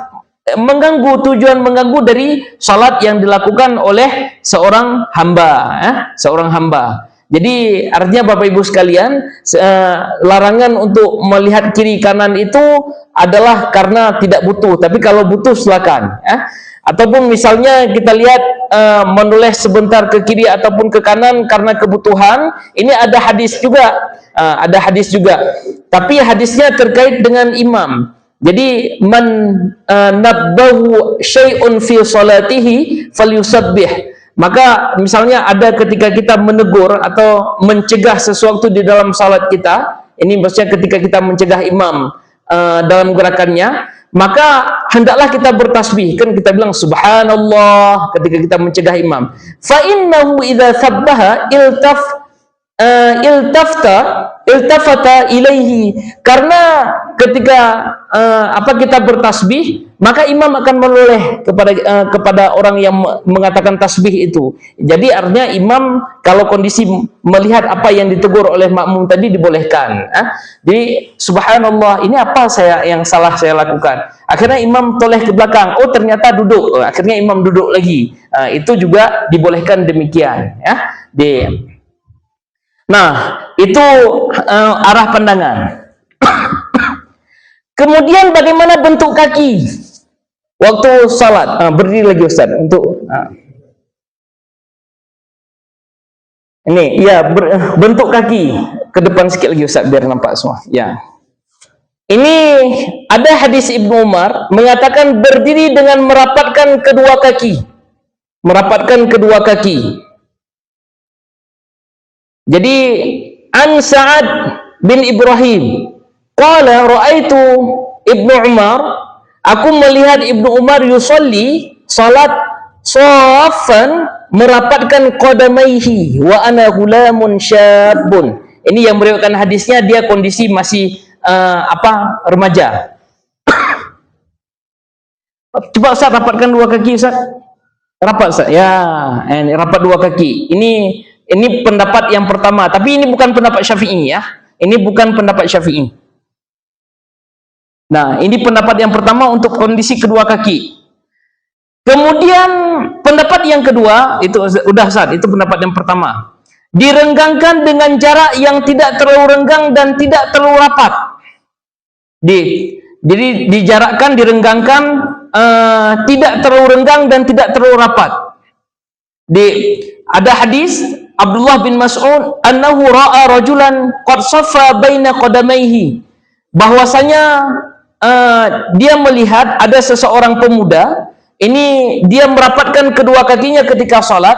mengganggu, tujuan mengganggu dari salat yang dilakukan oleh seorang hamba. Jadi artinya Bapak Ibu sekalian, larangan untuk melihat kiri kanan itu adalah karena tidak butuh. Tapi kalau butuh silakan. Ataupun misalnya kita lihat menoleh sebentar ke kiri ataupun ke kanan karena kebutuhan, ini ada hadis juga. Tapi hadisnya terkait dengan imam. Jadi man nabbahu syai'un fi salatihi falyusabbih. Maka misalnya ada ketika kita menegur atau mencegah sesuatu di dalam salat kita, ini maksudnya ketika kita mencegah imam dalam gerakannya, maka hendaklah kita bertasbih. Kan kita bilang subhanallah ketika kita mencegah imam. Fa innahu idza sabbaha iltafata ilaihi, karena ketika kita bertasbih, maka imam akan menoleh kepada orang yang mengatakan tasbih itu. Jadi artinya imam kalau kondisi melihat apa yang ditegur oleh makmum tadi dibolehkan. Jadi subhanallah, ini apa yang salah saya lakukan? Akhirnya imam toleh ke belakang, oh ternyata duduk. Akhirnya imam duduk lagi. Itu juga dibolehkan demikian, Nah, itu arah pandangan. Kemudian bagaimana bentuk kaki waktu salat? Berdiri lagi Ustaz untuk ini ya, bentuk kaki ke depan sedikit lagi Ustaz biar nampak semua. Ya. Ini ada hadis Ibnu Umar mengatakan berdiri dengan merapatkan kedua kaki. Merapatkan kedua kaki. Jadi an Sa'ad bin Ibrahim qala ra'aitu Ibnu Umar, aku melihat Ibnu Umar yusolli salat shaffan merapatkan qadamaihi wa ana gulamun syabun. Ini yang meriwayatkan hadisnya dia kondisi masih remaja. Coba Ustaz rapatkan dua kaki Ustaz. Rapat Ustaz. Ya, ini rapat dua kaki. Ini pendapat yang pertama, tapi ini bukan pendapat Syafi'i ya. Ini bukan pendapat Syafi'i. Nah, ini pendapat yang pertama untuk kondisi kedua kaki. Kemudian pendapat yang kedua, itu udah Ustaz, itu pendapat yang pertama. Direnggangkan dengan jarak yang tidak terlalu renggang dan tidak terlalu rapat. Jadi dijarakkan, direnggangkan, tidak terlalu renggang dan tidak terlalu rapat. Ada hadis Abdullah bin Mas'ud annahu ra'a rajulan qad saffa baina qadamaihi, bahwasanya dia melihat ada seseorang pemuda, ini dia merapatkan kedua kakinya ketika salat.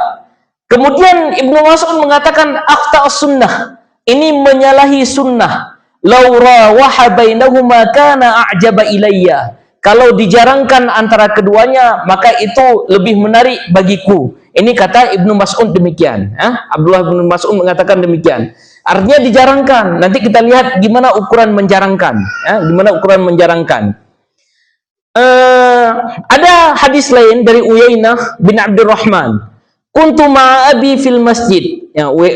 Kemudian Ibnu Mas'ud mengatakan akhta'as sunnah, ini menyalahi sunnah. Law rawaha bainahuma kana a'jaba ilayya, kalau dijarangkan antara keduanya maka itu lebih menarik bagiku. Ini kata Ibnu Mas'ud demikian. Abdullah bin Mas'ud mengatakan demikian. Artinya dijarangkan. Nanti kita lihat gimana ukuran menjarangkan. Gimana ukuran menjarangkan. Ada hadis lain dari Uyainah bin Abdurrahman. Kuntu ma'abi fil masjid.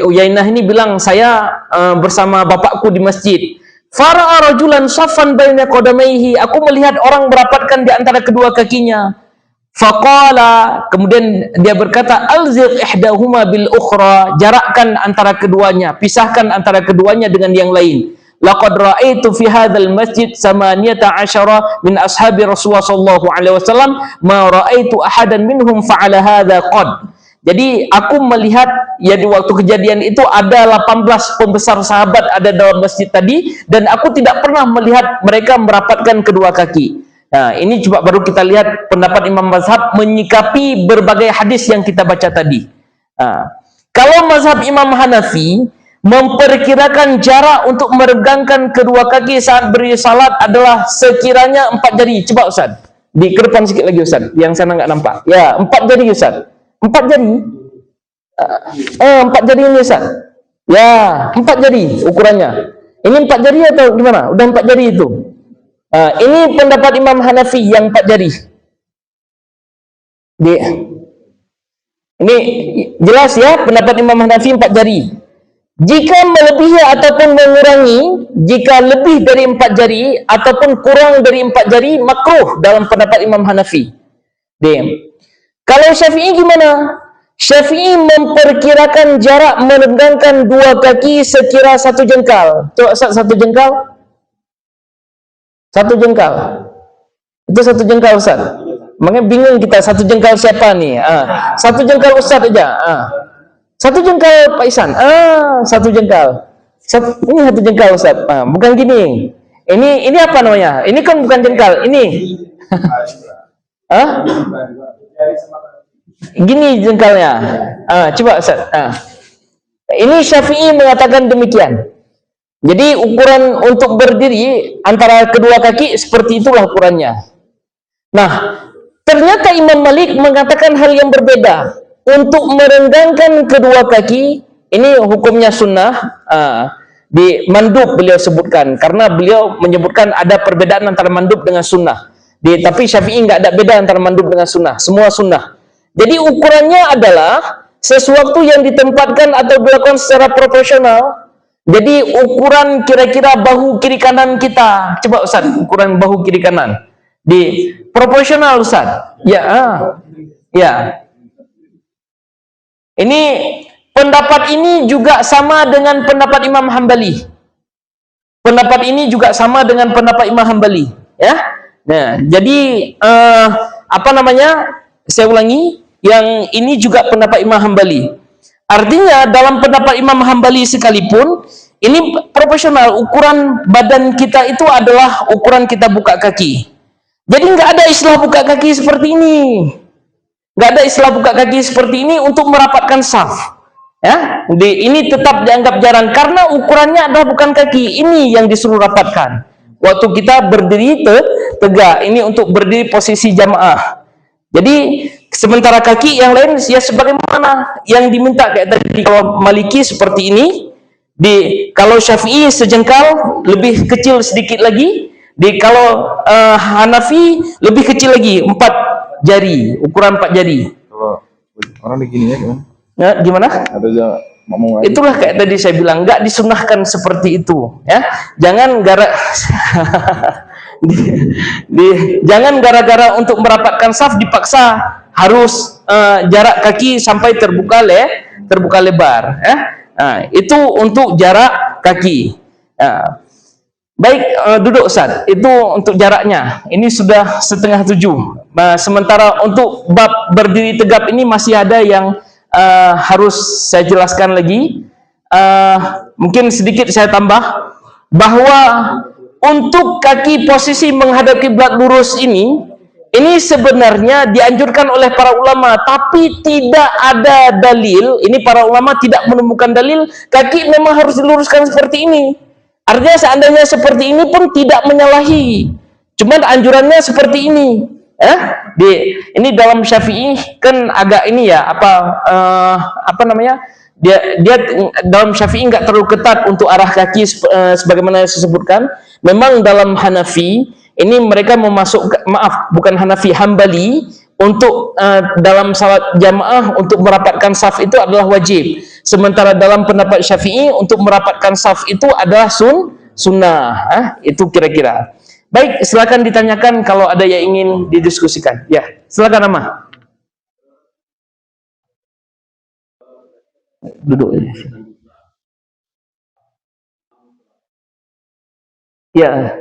Uyainah ini bilang, saya bersama bapakku di masjid. Fara'a rajulan saffan baina qadamaihi. Aku melihat orang merapatkan di antara kedua kakinya. Faqala, kemudian dia berkata, alziq ihdahuma bil ukhra, jarakkan antara keduanya, pisahkan antara keduanya dengan yang lain. Laqad ra'aitu fi hadzal masjid 18 min ashabi Rasulullah sallallahu alaihi wasallam ma ra'aitu ahadan minhum fa'ala hadza qad. Jadi aku melihat ya di waktu kejadian itu ada 18 pembesar sahabat ada dalam masjid tadi, dan aku tidak pernah melihat mereka merapatkan kedua kaki. Nah, ini coba baru kita lihat pendapat Imam Mazhab menyikapi berbagai hadis yang kita baca tadi. Kalau mazhab Imam Hanafi, memperkirakan jarak untuk meregangkan kedua kaki saat berdiri salat adalah sekiranya 4 jari. Coba Ustaz, di ke depan sikit lagi Ustaz, yang sana nggak nampak. Ya, 4 jari Ustaz. 4 jari. 4 jari ini Ustaz. Ya, 4 jari ukurannya. Ini 4 jari atau gimana? Udah 4 jari itu. Ini pendapat Imam Hanafi yang 4 jari. Ini jelas ya, pendapat Imam Hanafi 4 jari. Jika melebihi ataupun mengurangi, jika lebih dari 4 jari ataupun kurang dari 4 jari, makruh dalam pendapat Imam Hanafi. Kalau Syafi'i gimana? Syafi'i memperkirakan jarak meregangkan dua kaki sekira 1 jengkal. Coba 1 jengkal. 1 jengkal. Itu 1 jengkal Ustaz. Makanya bingung kita 1 jengkal siapa nih? 1 jengkal Ustaz aja. 1 jengkal Pak Isan. 1 jengkal. Ini 1 jengkal Ustaz. Bukan gini. Ini apa namanya? Ini kan bukan jengkal. Ini. Gini jengkalnya. Coba Ustaz. Ini Syafi'i mengatakan demikian. Jadi ukuran untuk berdiri antara kedua kaki seperti itulah ukurannya. Nah, ternyata Imam Malik mengatakan hal yang berbeda. Untuk merenggangkan kedua kaki, ini hukumnya sunnah. Di mandub beliau sebutkan, karena beliau menyebutkan ada perbedaan antara mandub dengan sunnah. Tapi Syafi'i nggak ada beda antara mandub dengan sunnah, semua sunnah. Jadi ukurannya adalah sesuatu yang ditempatkan atau dilakukan secara proporsional. Jadi ukuran kira-kira bahu kiri kanan kita. Coba Ustaz, ukuran bahu kiri kanan. Di proporsional Ustaz. Ya. Ini pendapat ini juga sama dengan pendapat Imam Hambali. Pendapat ini juga sama dengan pendapat Imam Hambali, ya. Nah, jadi apa namanya? Saya ulangi, yang ini juga pendapat Imam Hambali. Artinya dalam pendapat Imam Hambali sekalipun ini proporsional, ukuran badan kita itu adalah ukuran kita buka kaki. Jadi nggak ada istilah buka kaki seperti ini. Nggak ada istilah buka kaki seperti ini untuk merapatkan saf. Ya, ini tetap dianggap jarang karena ukurannya adalah bukan kaki. Ini yang disuruh rapatkan. Waktu kita berdiri tegak, ini untuk berdiri posisi jamaah. Jadi sementara kaki yang lain ya sebagaimana yang diminta kayak tadi. Kalau Maliki seperti ini, kalau Syafi'i sejengkal, lebih kecil sedikit lagi. Kalau Hanafi lebih kecil lagi, 4 jari, ukuran 4 jari. Kalau orang begini ya gimana? Ya, gimana? Itulah kayak tadi saya bilang, nggak disunahkan seperti itu, ya. Jangan jangan gara-gara untuk merapatkan saf dipaksa harus jarak kaki sampai terbuka lebar, ya. Nah, itu untuk jarak kaki. Ya. Baik, duduk Ustaz. Itu untuk jaraknya. Ini sudah 6:30. Sementara untuk bab berdiri tegap ini masih ada yang harus saya jelaskan lagi. Mungkin sedikit saya tambah bahwa untuk kaki posisi menghadap kiblat lurus ini sebenarnya dianjurkan oleh para ulama, tapi tidak ada dalil. Ini para ulama tidak menemukan dalil kaki memang harus diluruskan seperti ini. Artinya seandainya seperti ini pun tidak menyalahi. Cuman anjurannya seperti ini. Ini dalam Syafi'i kan agak ini ya, apa namanya? Dia dalam Syafi'i nggak terlalu ketat untuk arah kaki sebagaimana yang saya sebutkan. Memang dalam Hanafi ini mereka bukan Hanafi, Hambali, untuk dalam salat jamaah untuk merapatkan saf itu adalah wajib. Sementara dalam pendapat Syafi'i untuk merapatkan saf itu adalah sunnah. Itu kira-kira. Baik, silakan ditanyakan kalau ada yang ingin didiskusikan. Ya, silakan Nama. Duduk. Ya.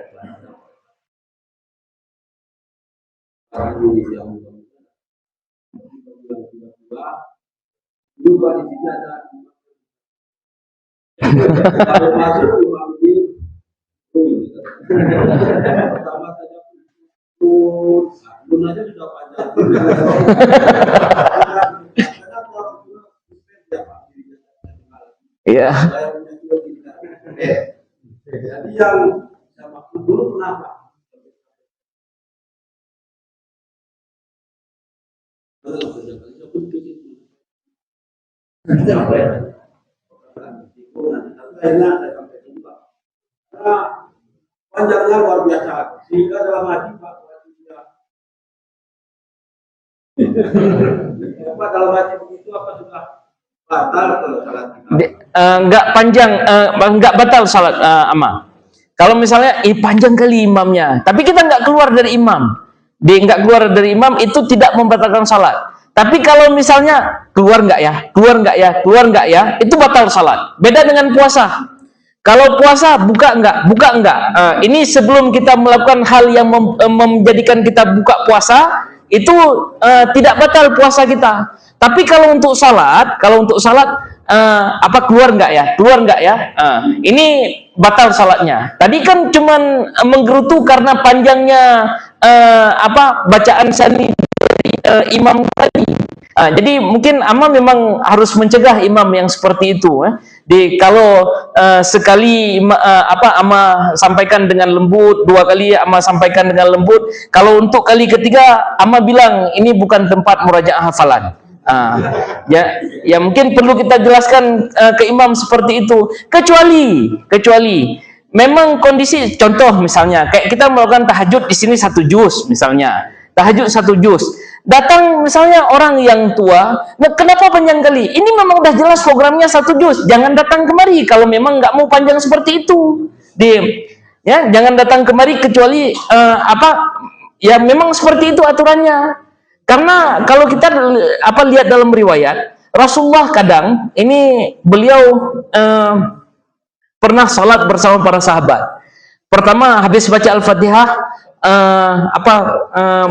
Iya. Jadi yang saya maksud dulu kenapa? Panjangnya luar biasa sehingga dalam hati Pak apa dalam hati begitu apa sudah batal kalau salat Enggak panjang, enggak batal salat Ama. Kalau misalnya panjang kali imamnya, tapi kita enggak keluar dari imam, dia enggak keluar dari imam, itu tidak membatalkan salat. Tapi kalau misalnya keluar enggak ya, keluar enggak ya, keluar enggak ya, itu batal salat. Beda dengan puasa. Kalau puasa buka enggak, buka enggak. Ini sebelum kita melakukan hal yang menjadikan kita buka puasa, itu tidak batal puasa kita. Tapi kalau untuk salat, apa keluar enggak ya, keluar enggak ya, ini batal salatnya. Tadi kan cuman menggerutu karena panjangnya apa bacaan sani imam tadi. Jadi mungkin Ama memang harus mencegah imam yang seperti itu. Kalau sekali apa Ama sampaikan dengan lembut, dua kali Ama sampaikan dengan lembut. Kalau untuk kali ketiga Ama bilang ini bukan tempat murajaah hafalan. Ya mungkin perlu kita jelaskan ke imam seperti itu. Kecuali memang kondisi, contoh misalnya kayak kita melakukan tahajud di sini 1 juz misalnya. Tahajud 1 juz. Datang misalnya orang yang tua, nah kenapa panjang kali? Ini memang udah jelas programnya 1 juz. Jangan datang kemari kalau memang nggak mau panjang seperti itu. Ya, jangan datang kemari kecuali apa? Ya memang seperti itu aturannya. Karena kalau kita lihat dalam riwayat, Rasulullah kadang ini beliau pernah salat bersama para sahabat. Pertama habis baca Al-Fatihah,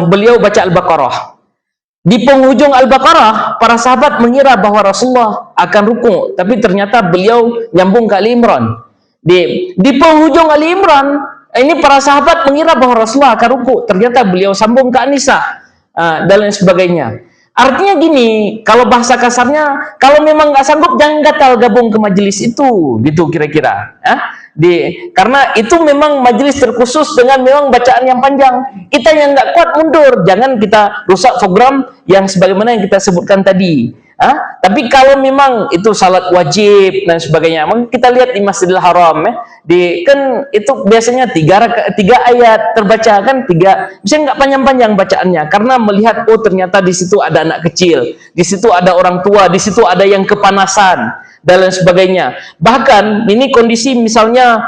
beliau baca Al-Baqarah. Di penghujung Al-Baqarah, para sahabat mengira bahwa Rasulullah akan ruku, tapi ternyata beliau nyambung ke Ali Imran. Di penghujung Ali Imran, ini para sahabat mengira bahwa Rasulullah akan ruku, ternyata beliau sambung ke An-Nisa dan lain sebagainya. Artinya gini, kalau bahasa kasarnya, kalau memang nggak sanggup jangan gatal gabung ke majelis itu, gitu kira-kira. Karena itu memang majelis terkhusus dengan memang bacaan yang panjang. Kita yang nggak kuat mundur, jangan kita rusak program yang sebagaimana yang kita sebutkan tadi. Tapi kalau memang itu salat wajib dan sebagainya, maka kita lihat di Masjidil Haram, kan itu biasanya 3 ayat terbaca kan, bisa nggak panjang-panjang bacaannya, karena melihat oh ternyata di situ ada anak kecil, di situ ada orang tua, di situ ada yang kepanasan dan lain sebagainya. Bahkan ini kondisi misalnya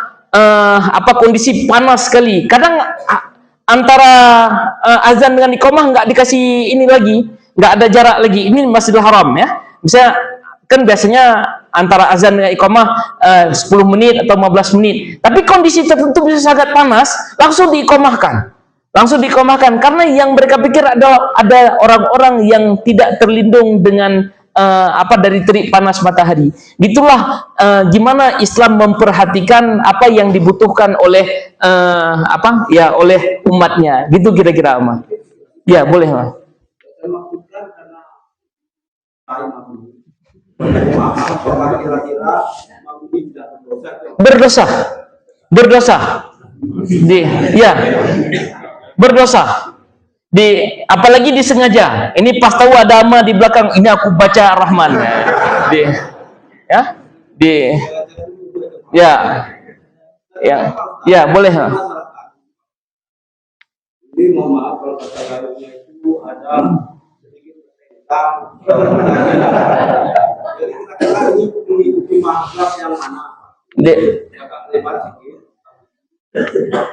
kondisi panas sekali, kadang antara azan dengan iqamah nggak dikasih ini lagi, nggak ada jarak lagi. Ini Masjidil Haram ya, bisa kan biasanya antara azan dengan iqamah 10 menit atau 15 menit, tapi kondisi tertentu bisa sangat panas, langsung diiqamahkan, karena yang mereka pikir adalah ada orang-orang yang tidak terlindung dengan dari terik panas matahari. Itulah gimana Islam memperhatikan apa yang dibutuhkan oleh oleh umatnya, gitu kira-kira Mas. Ya boleh Mas. Berdosa apalagi disengaja. Ini pas tahu ada ama di belakang, ini aku baca Rahman ya boleh. Jadi mohon maaf kalau kata itu ada sedikit jadi kita mengikuti makhluk yang mana agak lebar sedikit,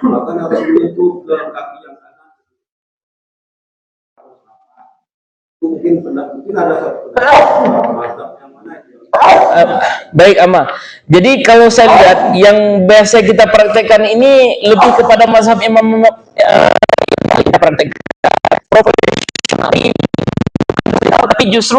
maka harus menyentuh ke kaki yang kanan. Mungkin ada satu makhluk yang mana baik Ama. Jadi kalau saya lihat yang biasa kita praktekkan ini lebih kepada mazhab Imam kita praktekkan profesional, tapi justru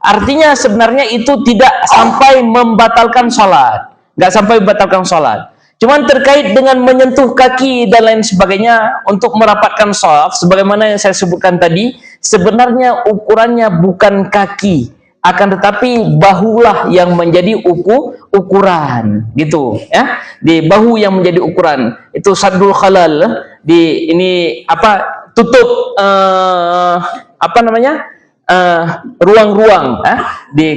artinya sebenarnya itu tidak sampai membatalkan sholat, nggak sampai membatalkan sholat. Cuman terkait dengan menyentuh kaki dan lain sebagainya untuk merapatkan shaf, sebagaimana yang saya sebutkan tadi, sebenarnya ukurannya bukan kaki akan tetapi bahulah yang menjadi ukuran, gitu ya. Di bahu yang menjadi ukuran itu saddul khalal. Di ini apa, tutup apa namanya, ruang-ruang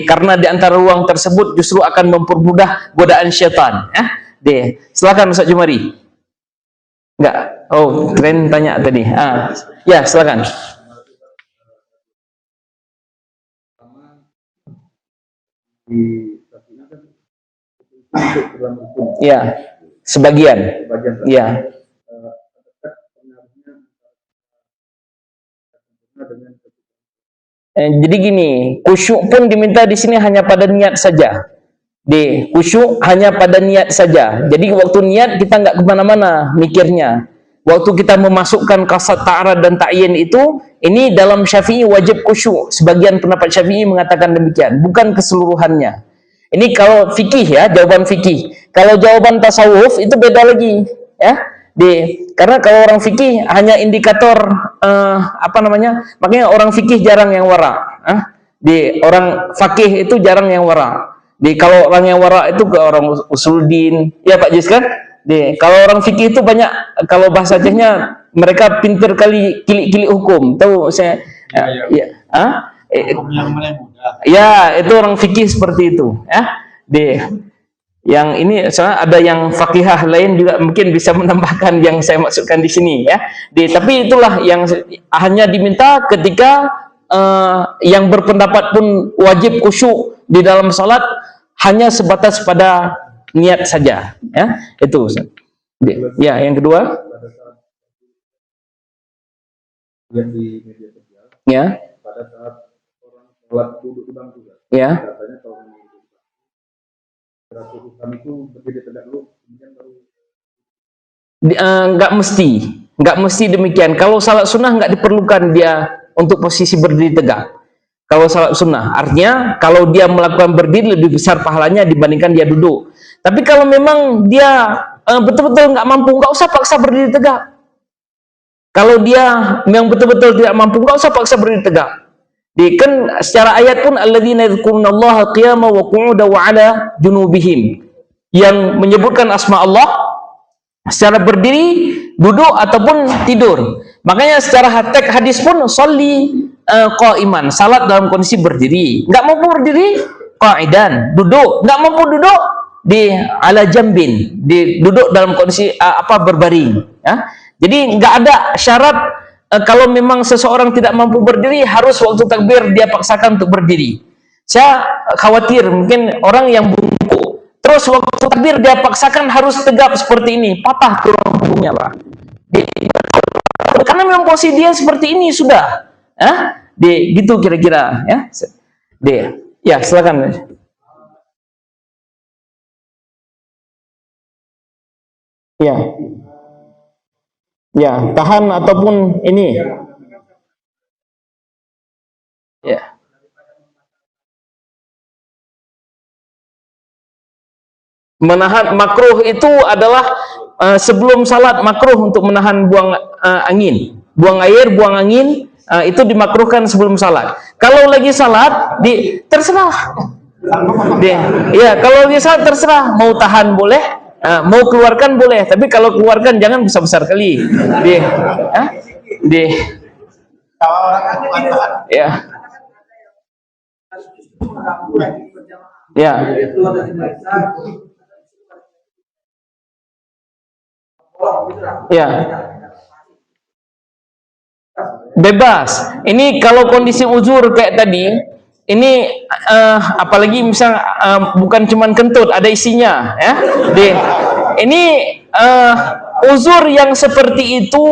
karena di antara ruang tersebut justru akan mempermudah godaan syaitan silakan Ustaz Jumari. Enggak, oh keren tanya tadi. Ya silakan. Ya, sebagian. Ya. Jadi gini, khusyuk pun diminta di sini hanya pada niat saja. Di khusyuk hanya pada niat saja. Jadi waktu niat kita nggak kemana-mana mikirnya. Waktu kita memasukkan kasat ta'arad dan ta'yin itu, ini dalam Syafi'i wajib khusyuk. Sebagian pendapat Syafi'i mengatakan demikian, bukan keseluruhannya. Ini kalau fikih ya, jawaban fikih. Kalau jawaban tasawuf itu beda lagi, ya. Karena kalau orang fikih hanya indikator apa namanya? Makanya orang fikih jarang yang wara. Orang fakih itu jarang yang wara. Kalau orang yang wara itu ke orang usuluddin, ya Pak Jis kan? Kalau orang fikih itu banyak, kalau bahasa Acehnya mereka pintar kali kilik-kilik hukum. Tahu saya? Hukum yang mana mudah. Ya, itu orang fikih seperti itu, ya. Yang ini soalnya ada yang fakihah lain juga mungkin bisa menambahkan yang saya maksudkan di sini, ya. Tapi itulah yang hanya diminta ketika yang berpendapat pun wajib khusyuk di dalam salat hanya sebatas pada niat saja, ya. Itu. Ya, yang kedua. Yang di media sosial. Ya. Pada saat orang sholat duduk di bangku. Ya. Katanya kalau kami itu berdiri tegak dulu, kemudian baru. Nggak mesti demikian. Kalau salat sunnah nggak diperlukan dia untuk posisi berdiri tegak. Kalau salat sunnah, artinya kalau dia melakukan berdiri lebih besar pahalanya dibandingkan dia duduk. Tapi kalau memang dia betul-betul nggak mampu, nggak usah paksa berdiri tegak. Kalau dia memang betul-betul tidak mampu, nggak usah paksa berdiri tegak. Kan secara ayat pun alladzina yadhkurunallaha qiyaman wa qu'udan wa 'ala junubihim, yang menyebutkan asma Allah secara berdiri, duduk ataupun tidur. Makanya secara teks hadis pun sholli qa'iman, salat dalam kondisi berdiri. Nggak mampu berdiri, qa'idan, duduk. Nggak mampu duduk, di ala jambin, duduk dalam kondisi berbaring, ya. Jadi nggak ada syarat kalau memang seseorang tidak mampu berdiri harus waktu takbir dia paksakan untuk berdiri. Saya khawatir mungkin orang yang bungkuk terus waktu takbir dia paksakan harus tegap seperti ini, patah tulang punggungnya, Pak. Karena memang posisi dia seperti ini sudah, gitu kira-kira, ya. Ya silakan. Ya. Ya, tahan ataupun ini. Ya. Menahan makruh itu adalah sebelum salat makruh untuk menahan buang angin, buang air, buang angin, itu dimakruhkan sebelum salat. Kalau lagi salat terserah. Ya, kalau lagi salat terserah, mau tahan boleh, mau keluarkan boleh, tapi kalau keluarkan jangan besar-besar kali. Ya. Ya. Ya. Bebas. Ini kalau kondisi uzur kayak tadi, ini apalagi misal bukan cuman kentut, ada isinya, ya. Ini uzur yang seperti itu,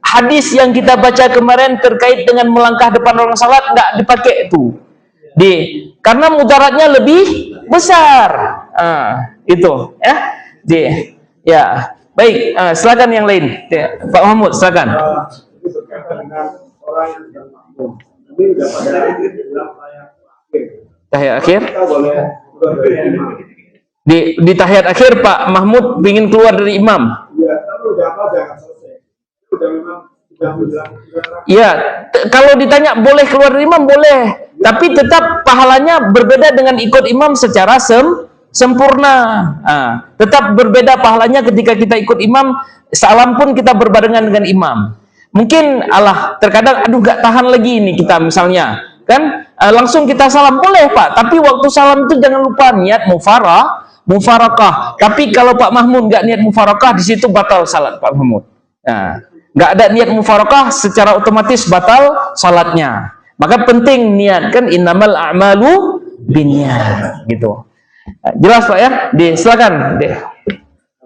hadis yang kita baca kemarin terkait dengan melangkah depan orang salat nggak dipakai itu. Karena mudaratnya lebih besar. Itu, ya. Ya. Baik, silakan yang lain. Pak Mahmud, silakan. Tahiyat akhir. Di tahiyat akhir Pak Mahmud ingin keluar dari imam. Ya, kalau ditanya boleh keluar dari imam, boleh. Tapi tetap pahalanya berbeda dengan ikut imam secara sempurna. Tetap berbeda pahalanya ketika kita ikut imam, salam pun kita berbarengan dengan imam. Mungkin terkadang aduh gak tahan lagi ini kita misalnya, kan langsung kita salam, boleh Pak. Tapi waktu salam itu jangan lupa niat mufarakah. Tapi kalau Pak Mahmud gak niat mufarakah, di situ batal salat Pak Mahmud. Nggak ada niat mufarakah, secara otomatis batal salatnya. Maka penting niatkan innamal a'malu binniyat, gitu. Jelas Pak ya? Silakan.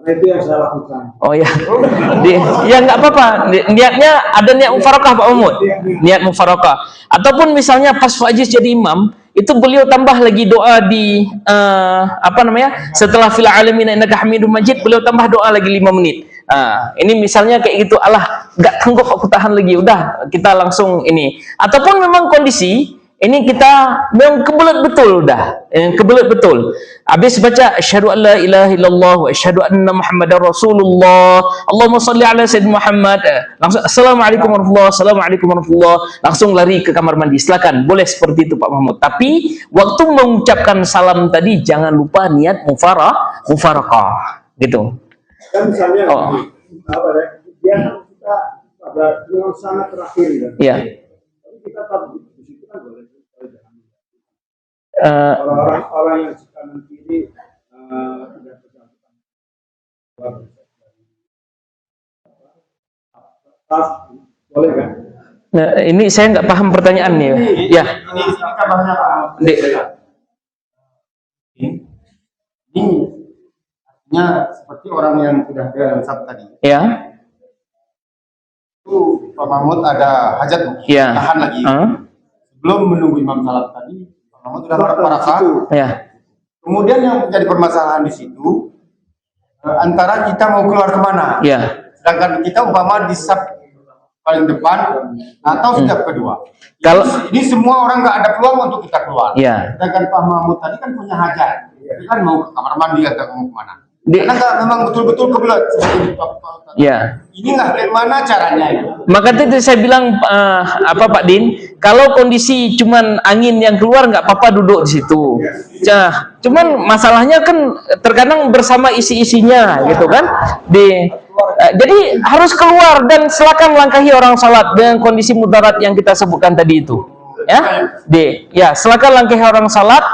Itu yang saya lakukan. Oh ya. Ya nggak apa-apa. Niatnya ada niat mufarakah Pak Mahmud. Niat mufarakah. Ataupun misalnya pas Faiz jadi imam, itu beliau tambah lagi doa di setelah fil alamin innaka hamidum majid, beliau tambah doa lagi 5 menit. Ini misalnya kayak gitu, nggak sanggup aku tahan lagi, udah kita langsung ini. Ataupun memang kondisi ini kita memang kebelet betul, kebelet betul. Habis baca asyhadu an la ilaha illallah wa asyhadu anna muhammadar rasulullah, Allahumma shalli ala sayyidina Muhammad, langsung assalamualaikum warahmatullahi, langsung lari ke kamar mandi. Silakan, boleh seperti itu Pak Mahmud. Tapi waktu mengucapkan salam tadi jangan lupa niat mufarakah, gitu. Kan misalnya dia kan kita pada yang sangat terakhir kan. Iya. Tapi kita tahu di situ kan boleh orang-orang yang kanan kiri tidak bersangkutan. Boleh kan? Nah, ini saya nggak paham pertanyaannya. Ya. Ini kabarnya Pak. Ini seperti orang yang sudah dalam sab tadi. Ya. Itu Pak Mahmud ada hajat, Ya. tahan lagi. Sebelum menunggu imam salat tadi, Pak Mahmud sudah parakah. Ya. Kemudian yang menjadi permasalahan di situ antara kita mau keluar kemana. Ya. Sedangkan kita umpama di sab paling depan atau setiap kedua. Kalau Ini semua orang nggak ada peluang untuk kita keluar. Ya. Sedangkan Pak Mahmud tadi kan punya hajat. Dia kan mau ke kamar mandi atau mau kemana. Di- Karena nggak memang betul-betul kebelet. Ya. Ini nggak gimana caranya ya? Maka itu saya bilang Pak Din, kalau kondisi cuman angin yang keluar nggak apa-apa duduk di situ. Cuman masalahnya kan terkadang bersama isi-isinya gitu kan. Jadi harus keluar dan silakan langkahi orang salat dengan kondisi mudarat yang kita sebutkan tadi itu. Ya, silakan langkahi orang salat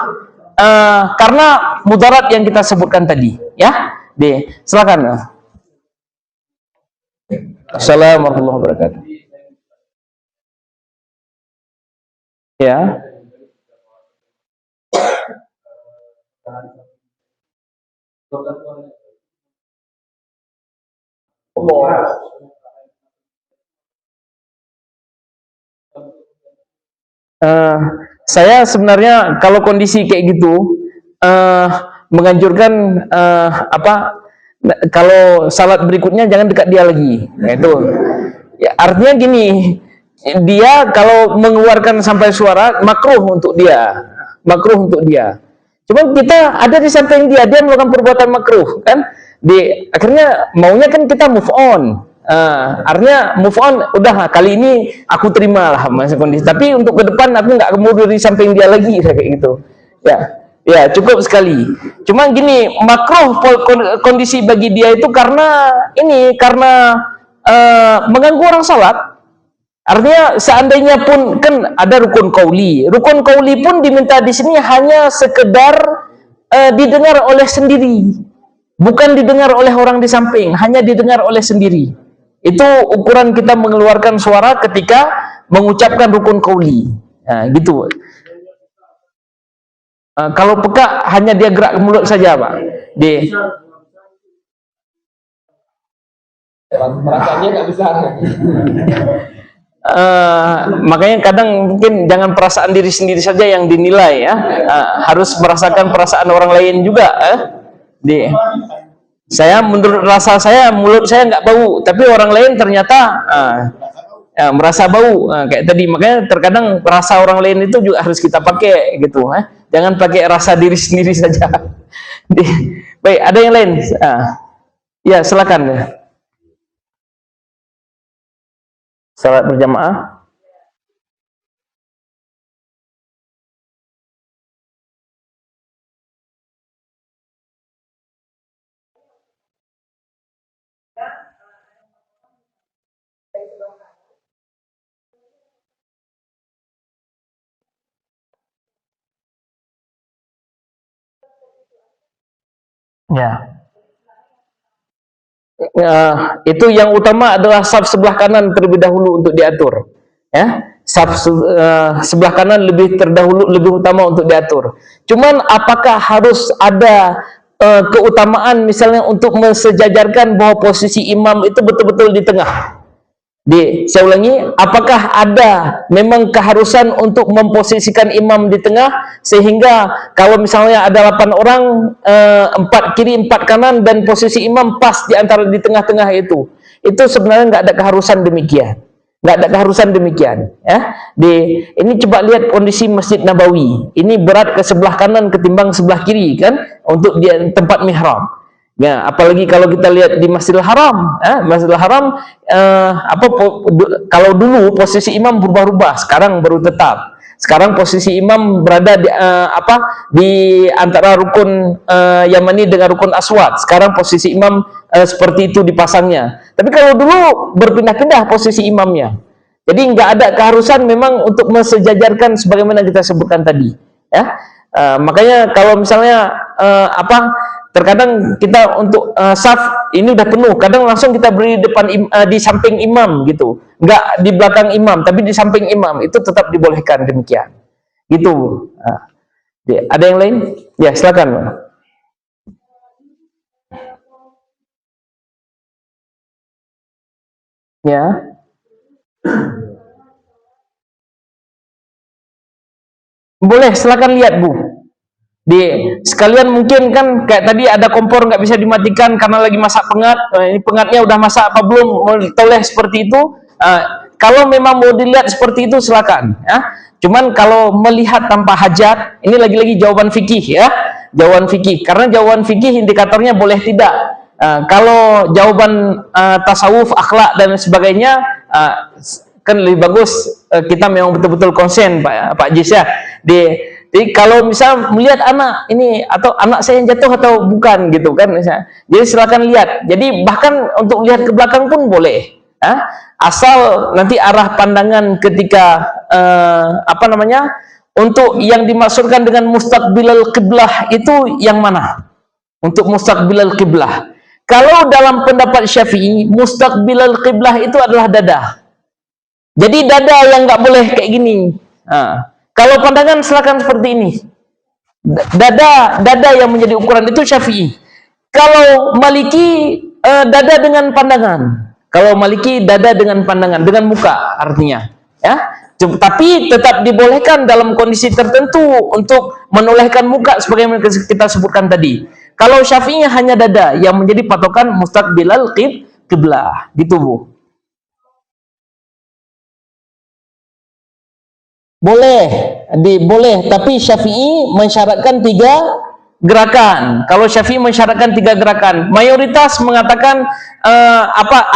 karena mudarat yang kita sebutkan tadi, ya. Silakan. Assalamualaikum warahmatullahi wabarakatuh. Ya. Saya sebenarnya kalau kondisi kayak gitu menganjurkan kalau salat berikutnya jangan dekat dia lagi. Nah, itu ya, artinya gini, dia kalau mengeluarkan sampai suara makruh untuk dia. Cuma kita ada di samping dia melakukan perbuatan makruh kan. Akhirnya maunya kan kita move on. Artinya move on, udah kali ini aku terima lah masa kondisi. Tapi untuk ke depan aku nggak mau di samping dia lagi kayak gitu. Ya cukup sekali. Cuma gini, makruh kondisi bagi dia itu karena mengganggu orang salat. Artinya seandainya pun kan ada rukun qauli pun diminta di sini hanya sekedar didengar oleh sendiri, bukan didengar oleh orang di samping, hanya didengar oleh sendiri. Itu ukuran kita mengeluarkan suara ketika mengucapkan rukun qauli. Nah, gitu. Kalau peka hanya dia gerak ke mulut saja, Pak. Perasaannya nggak besar. Makanya kadang mungkin jangan perasaan diri sendiri saja yang dinilai ya. Harus merasakan perasaan orang lain juga. Menurut rasa saya, mulut saya nggak bau, tapi orang lain ternyata merasa bau kayak tadi. Makanya terkadang rasa orang lain itu juga harus kita pakai gitu. Jangan pakai rasa diri sendiri saja. Baik, ada yang lain? Ya, silakan. salat berjamaah. Ya. Itu yang utama adalah saf sebelah kanan terlebih dahulu untuk diatur, ya. Saf sebelah kanan lebih terdahulu, lebih utama untuk diatur. Cuman apakah harus ada keutamaan misalnya untuk mensejajarkan bahwa posisi imam itu betul-betul di tengah? Saya ulangi, apakah ada memang keharusan untuk memposisikan imam di tengah, sehingga kalau misalnya ada 8 orang, 4 kiri 4 kanan, dan posisi imam pas di antara di tengah-tengah itu sebenarnya nggak ada keharusan demikian, ya. Ini coba lihat kondisi Masjid Nabawi, ini berat ke sebelah kanan ketimbang sebelah kiri kan, untuk dia tempat mihrab. Ya, apalagi kalau kita lihat di Masjidil Haram, Masjidil Haram, kalau dulu posisi imam berubah-ubah, sekarang baru tetap. Sekarang posisi imam berada di antara rukun Yamani dengan rukun Aswad. Sekarang posisi imam seperti itu dipasangnya. Tapi kalau dulu berpindah-pindah posisi imamnya. Jadi nggak ada keharusan memang untuk mensejajarkan sebagaimana kita sebutkan tadi. Ya, makanya kalau misalnya terkadang kita untuk saf ini udah penuh, kadang langsung kita beri depan di samping imam gitu, nggak di belakang imam tapi di samping imam, itu tetap dibolehkan demikian gitu. Ada yang lain? Ya, silakan. Ya, boleh, silakan lihat Bu. Sekalian mungkin kan kayak tadi ada kompor nggak bisa dimatikan karena lagi masak pengat, ini pengatnya udah masak apa belum, mau toleh seperti itu. Kalau memang mau dilihat seperti itu silakan, ya. Cuman kalau melihat tanpa hajat, ini lagi-lagi jawaban fikih, ya, jawaban fikih, karena jawaban fikih indikatornya boleh tidak. Kalau jawaban tasawuf, akhlak dan sebagainya, kan lebih bagus kita memang betul-betul konsen Pak Jis, ya. Jadi kalau misal melihat anak ini atau anak saya yang jatuh atau bukan gitu kan, misalnya. Jadi silakan lihat. Jadi bahkan untuk lihat ke belakang pun boleh. Asal nanti arah pandangan ketika untuk yang dimaksudkan dengan mustaqbilal qiblah itu yang mana? Untuk mustaqbilal qiblah. Kalau dalam pendapat Syafi'i, mustaqbilal qiblah itu adalah dada. Jadi dada yang nggak boleh kayak gini. Kalau pandangan silakan seperti ini. Dada yang menjadi ukuran itu Syafi'i. Kalau Maliki dada dengan pandangan. Kalau Maliki dada dengan pandangan, dengan muka artinya, ya. Tapi tetap dibolehkan dalam kondisi tertentu untuk menolehkan muka sebagaimana kita sebutkan tadi. Kalau Syafi'i hanya dada yang menjadi patokan mustaqbilal qiblah, gitu Bu. Boleh, tapi Syafi'i mensyaratkan 3 gerakan. Kalau Syafi'i mensyaratkan 3 gerakan, mayoritas mengatakan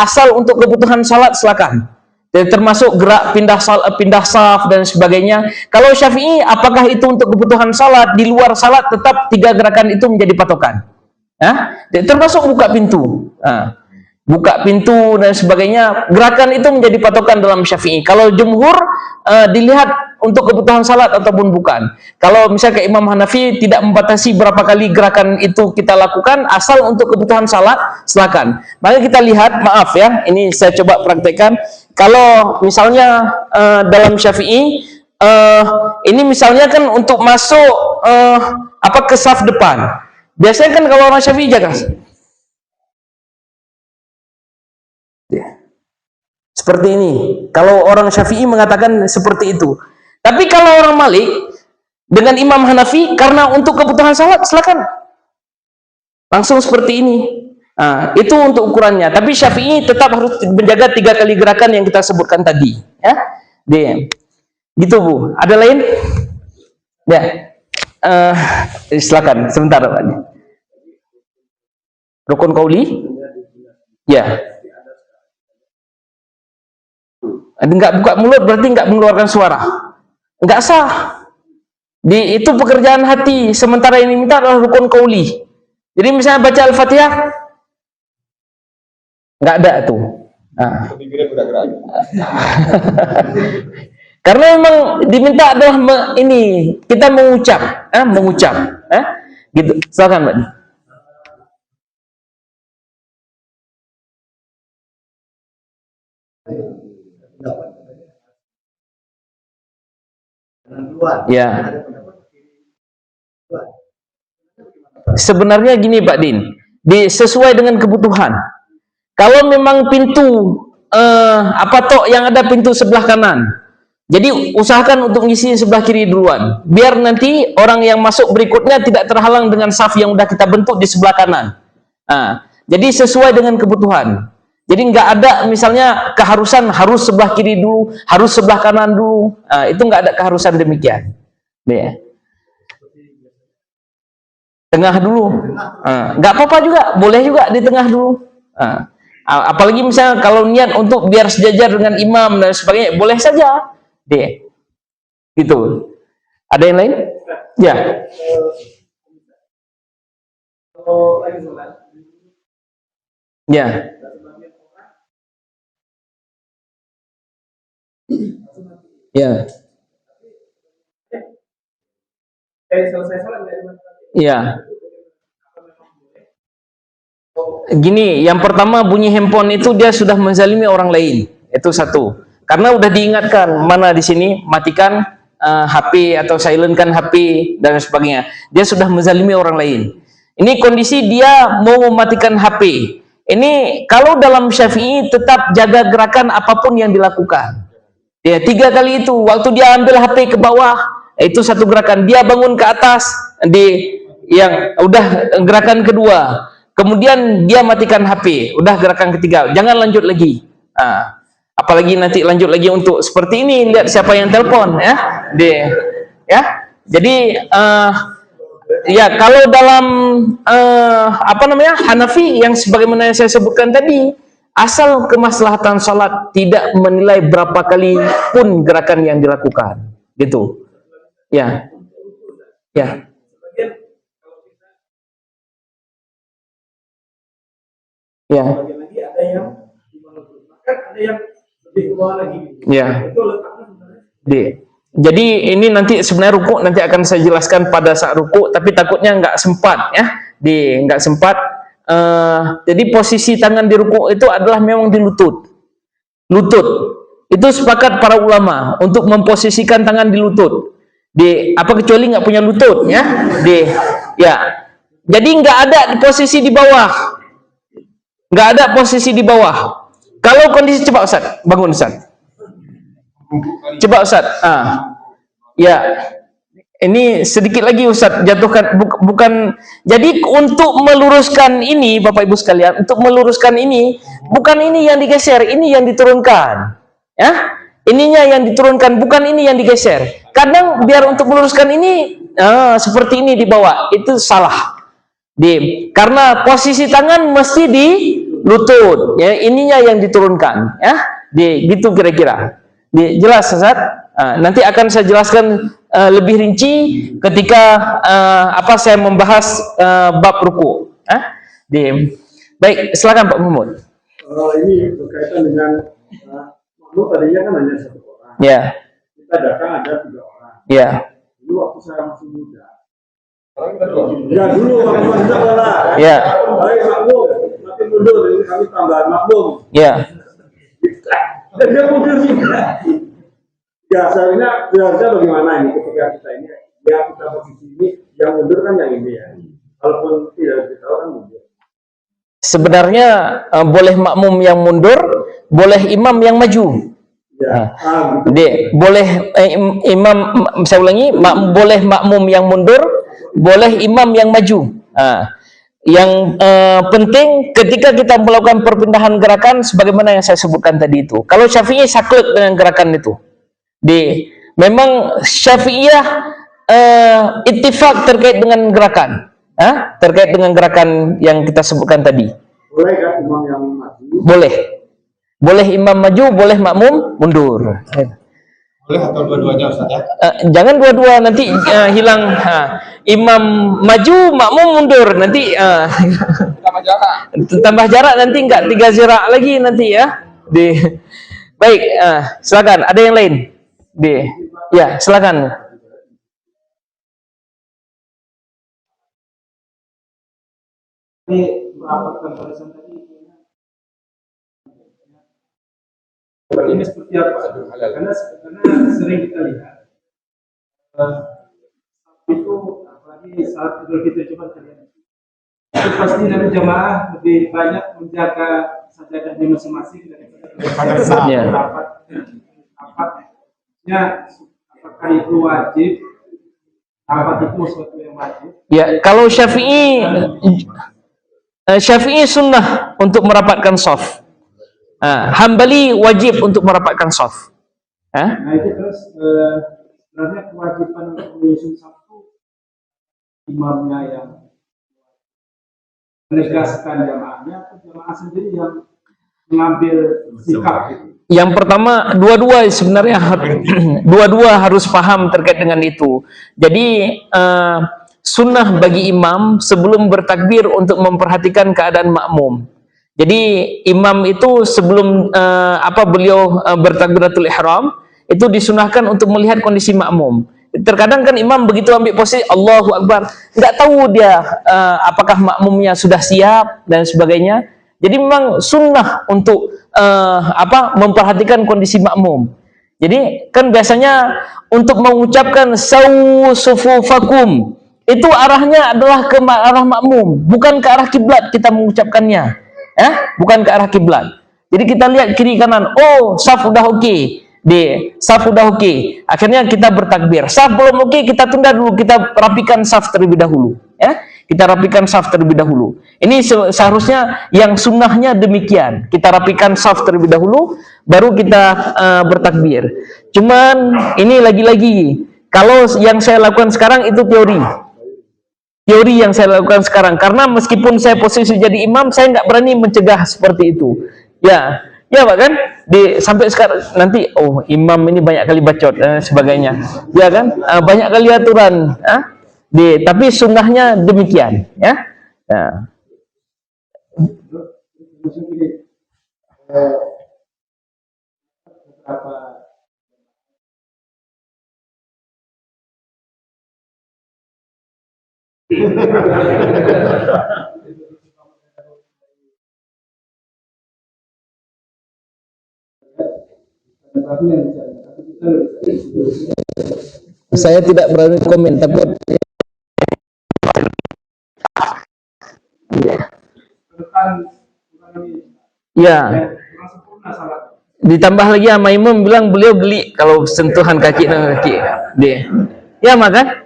asal untuk kebutuhan salat silakan. Jadi termasuk gerak pindah saf dan sebagainya. Kalau Syafi'i, apakah itu untuk kebutuhan salat, di luar salat tetap 3 gerakan itu menjadi patokan. Jadi termasuk buka pintu. Buka pintu dan sebagainya, gerakan itu menjadi patokan dalam Syafi'i. Kalau jumhur dilihat untuk kebutuhan salat ataupun bukan. Kalau misalnya ke Imam Hanafi tidak membatasi berapa kali gerakan itu kita lakukan, asal untuk kebutuhan salat silakan. Maka kita lihat, maaf ya, ini saya coba praktekkan. Kalau misalnya dalam Syafi'i, ini misalnya kan untuk masuk ke saf depan. Biasanya kan kalau orang Syafi'i jaga. Seperti ini. Kalau orang Syafi'i mengatakan seperti itu. Tapi kalau orang Malik dengan Imam Hanafi, karena untuk kebutuhan salat silakan langsung seperti ini. Itu untuk ukurannya. Tapi Syafi'i tetap harus menjaga 3 kali gerakan yang kita sebutkan tadi. Ya, gitu Bu. Ada lain? Ya, silakan. Sebentar Pak. Rukun qauli? Ya. Enggak buka mulut berarti enggak mengeluarkan suara. Enggak sah. Itu pekerjaan hati. Sementara ini minta adalah rukun qauli. Jadi misalnya baca Al-Fatihah, enggak ada tuh. Nah. Karena memang diminta adalah ini kita mengucap, gitu. Silakan, Mbak. Ya. Sebenarnya gini Pak Din, sesuai dengan kebutuhan. Kalau memang pintu yang ada pintu sebelah kanan, jadi usahakan untuk ngisi sebelah kiri duluan, biar nanti orang yang masuk berikutnya tidak terhalang dengan saf yang udah kita bentuk di sebelah kanan. Jadi sesuai dengan kebutuhan. Jadi nggak ada misalnya keharusan harus sebelah kiri dulu, harus sebelah kanan dulu. Itu nggak ada keharusan demikian. Ya. Tengah dulu. Nggak apa-apa juga, boleh juga di tengah dulu. Apalagi misalnya kalau niat untuk biar sejajar dengan imam dan sebagainya, boleh saja. Deh. Gitu. Ada yang lain? Ya. Ya. Ya. Ya. Gini, yang pertama bunyi handphone itu dia sudah menzalimi orang lain. Itu satu. Karena udah diingatkan mana di sini matikan HP atau silentkan HP dan sebagainya. Dia sudah menzalimi orang lain. Ini kondisi dia mau mematikan HP. Ini kalau dalam Syafi'i tetap jaga gerakan apapun yang dilakukan. Ya, 3 kali itu. Waktu dia ambil HP ke bawah, itu satu gerakan. Dia bangun ke atas, yang udah gerakan kedua. Kemudian dia matikan HP, udah gerakan ketiga. Jangan lanjut lagi. Apalagi nanti lanjut lagi untuk seperti ini. Lihat siapa yang telepon, ya. Jadi ya kalau dalam Hanafi yang sebagaimana yang saya sebutkan tadi, asal kemaslahatan salat, tidak menilai berapa kali pun gerakan yang dilakukan, gitu. Ya. Ya. Ya. Ya. Jadi ini nanti sebenarnya ruku nanti akan saya jelaskan pada saat ruku, tapi takutnya nggak sempat, ya. Nggak sempat. Jadi posisi tangan di ruku itu adalah memang di lutut. Lutut. Itu sepakat para ulama untuk memposisikan tangan di lutut. Kecuali nggak punya lutut, ya. Ya. Jadi nggak ada posisi di bawah. Nggak ada posisi di bawah. Kalau kondisi, coba Ustaz, bangun Ustaz. Coba Ustaz. Ya. Ini sedikit lagi Ustaz, jatuhkan bukan. Jadi untuk meluruskan ini Bapak Ibu sekalian, untuk meluruskan ini bukan ini yang digeser, ini yang diturunkan. Ya? Ininya yang diturunkan, bukan ini yang digeser. Kadang biar untuk meluruskan ini seperti ini di bawah, itu salah. Karena posisi tangan mesti di lutut, ya, ininya yang diturunkan, ya. Gitu kira-kira. Jelas Ustaz? Nanti akan saya jelaskan lebih rinci ketika saya membahas bab ruku. Baik, silakan Pak Muhammad. Ini berkaitan dengan makhluk tadinya kan hanya 1 orang. Ya. Kita datang ada 3 orang. Ya. Dulu waktu saya masih muda. Ya dulu waktu masih muda lah. Ya. Baik makhluk, makin mundur ini kami tambahan makhluk. Ya. Dan dia mundur juga. Ya seharusnya bagaimana ini ketika kita ini ya kita posisi ini yang mundur kan yang ini ya. Walaupun tidak ditahu kan mundur. Sebenarnya boleh makmum yang mundur, boleh imam yang maju. Ya. Boleh imam, saya ulangi, boleh makmum yang mundur, boleh imam yang maju. Yang penting ketika kita melakukan perpindahan gerakan sebagaimana yang saya sebutkan tadi itu. Kalau Syafi'i saklek dengan gerakan itu. Memang Syafi'iyah ittifaq terkait dengan gerakan. Terkait dengan gerakan yang kita sebutkan tadi. Boleh kan imam yang maju? Boleh. Boleh imam maju, boleh makmum mundur. Boleh atau dua-duanya Ustaz ya? Jangan dua-dua, nanti hilang. Imam maju, makmum mundur, nanti tambah jarak nanti enggak 3 zirak lagi nanti ya. Baik, silakan. Ada yang lain? Ya, silakan. Ini merapatkan barisan tadi. Ini seperti apa? Karena sering kita lihat itu apalagi saat Idul Fitri, coba kalian itu pasti dari jamaah lebih banyak menjaga sajadahnya masing-masing daripada rapatnya. Apakah itu wajib? Rapat itu sesuatu yang wajib? Ya, kalau Syafi'i sunnah untuk merapatkan shaf. Hambali wajib untuk merapatkan shaf. Nah itu terus sebenarnya kewajiban untuk menyusun satu imamnya yang menegaskan jamaahnya atau jamaah sendiri yang mengambil sikap gitu. Yang pertama, dua-dua sebenarnya dua-dua harus paham terkait dengan itu. Jadi sunnah bagi imam sebelum bertakbir untuk memperhatikan keadaan makmum. Jadi imam itu sebelum beliau bertakbiratul ihram itu disunahkan untuk melihat kondisi makmum. Terkadang kan imam begitu ambil posisi Allahu Akbar, nggak tahu dia apakah makmumnya sudah siap dan sebagainya. Jadi memang sunnah untuk memperhatikan kondisi makmum. Jadi kan biasanya untuk mengucapkan sawu sufufakum itu arahnya adalah ke arah makmum, bukan ke arah kiblat kita mengucapkannya. Bukan ke arah kiblat. Jadi kita lihat kiri kanan, oh saf udah oke. Saf udah oke. Akhirnya kita bertakbir. Saf belum oke, kita tunda dulu, kita rapikan saf terlebih dahulu. Kita rapikan saf terlebih dahulu. Ini seharusnya yang sunnahnya demikian. Kita rapikan saf terlebih dahulu, baru kita bertakbir. Cuman ini lagi-lagi, kalau yang saya lakukan sekarang itu teori yang saya lakukan sekarang, karena meskipun saya posisi jadi imam, saya nggak berani mencegah seperti itu. Ya Pak kan, sampai sekarang nanti, oh imam ini banyak kali bacot sebagainya, ya kan, banyak kali aturan, tapi sunnahnya demikian, ya. Saya tidak berani komen, tapi ya, ditambah lagi sama imam bilang beliau geli kalau sentuhan kaki dengan kaki dia. Ya maka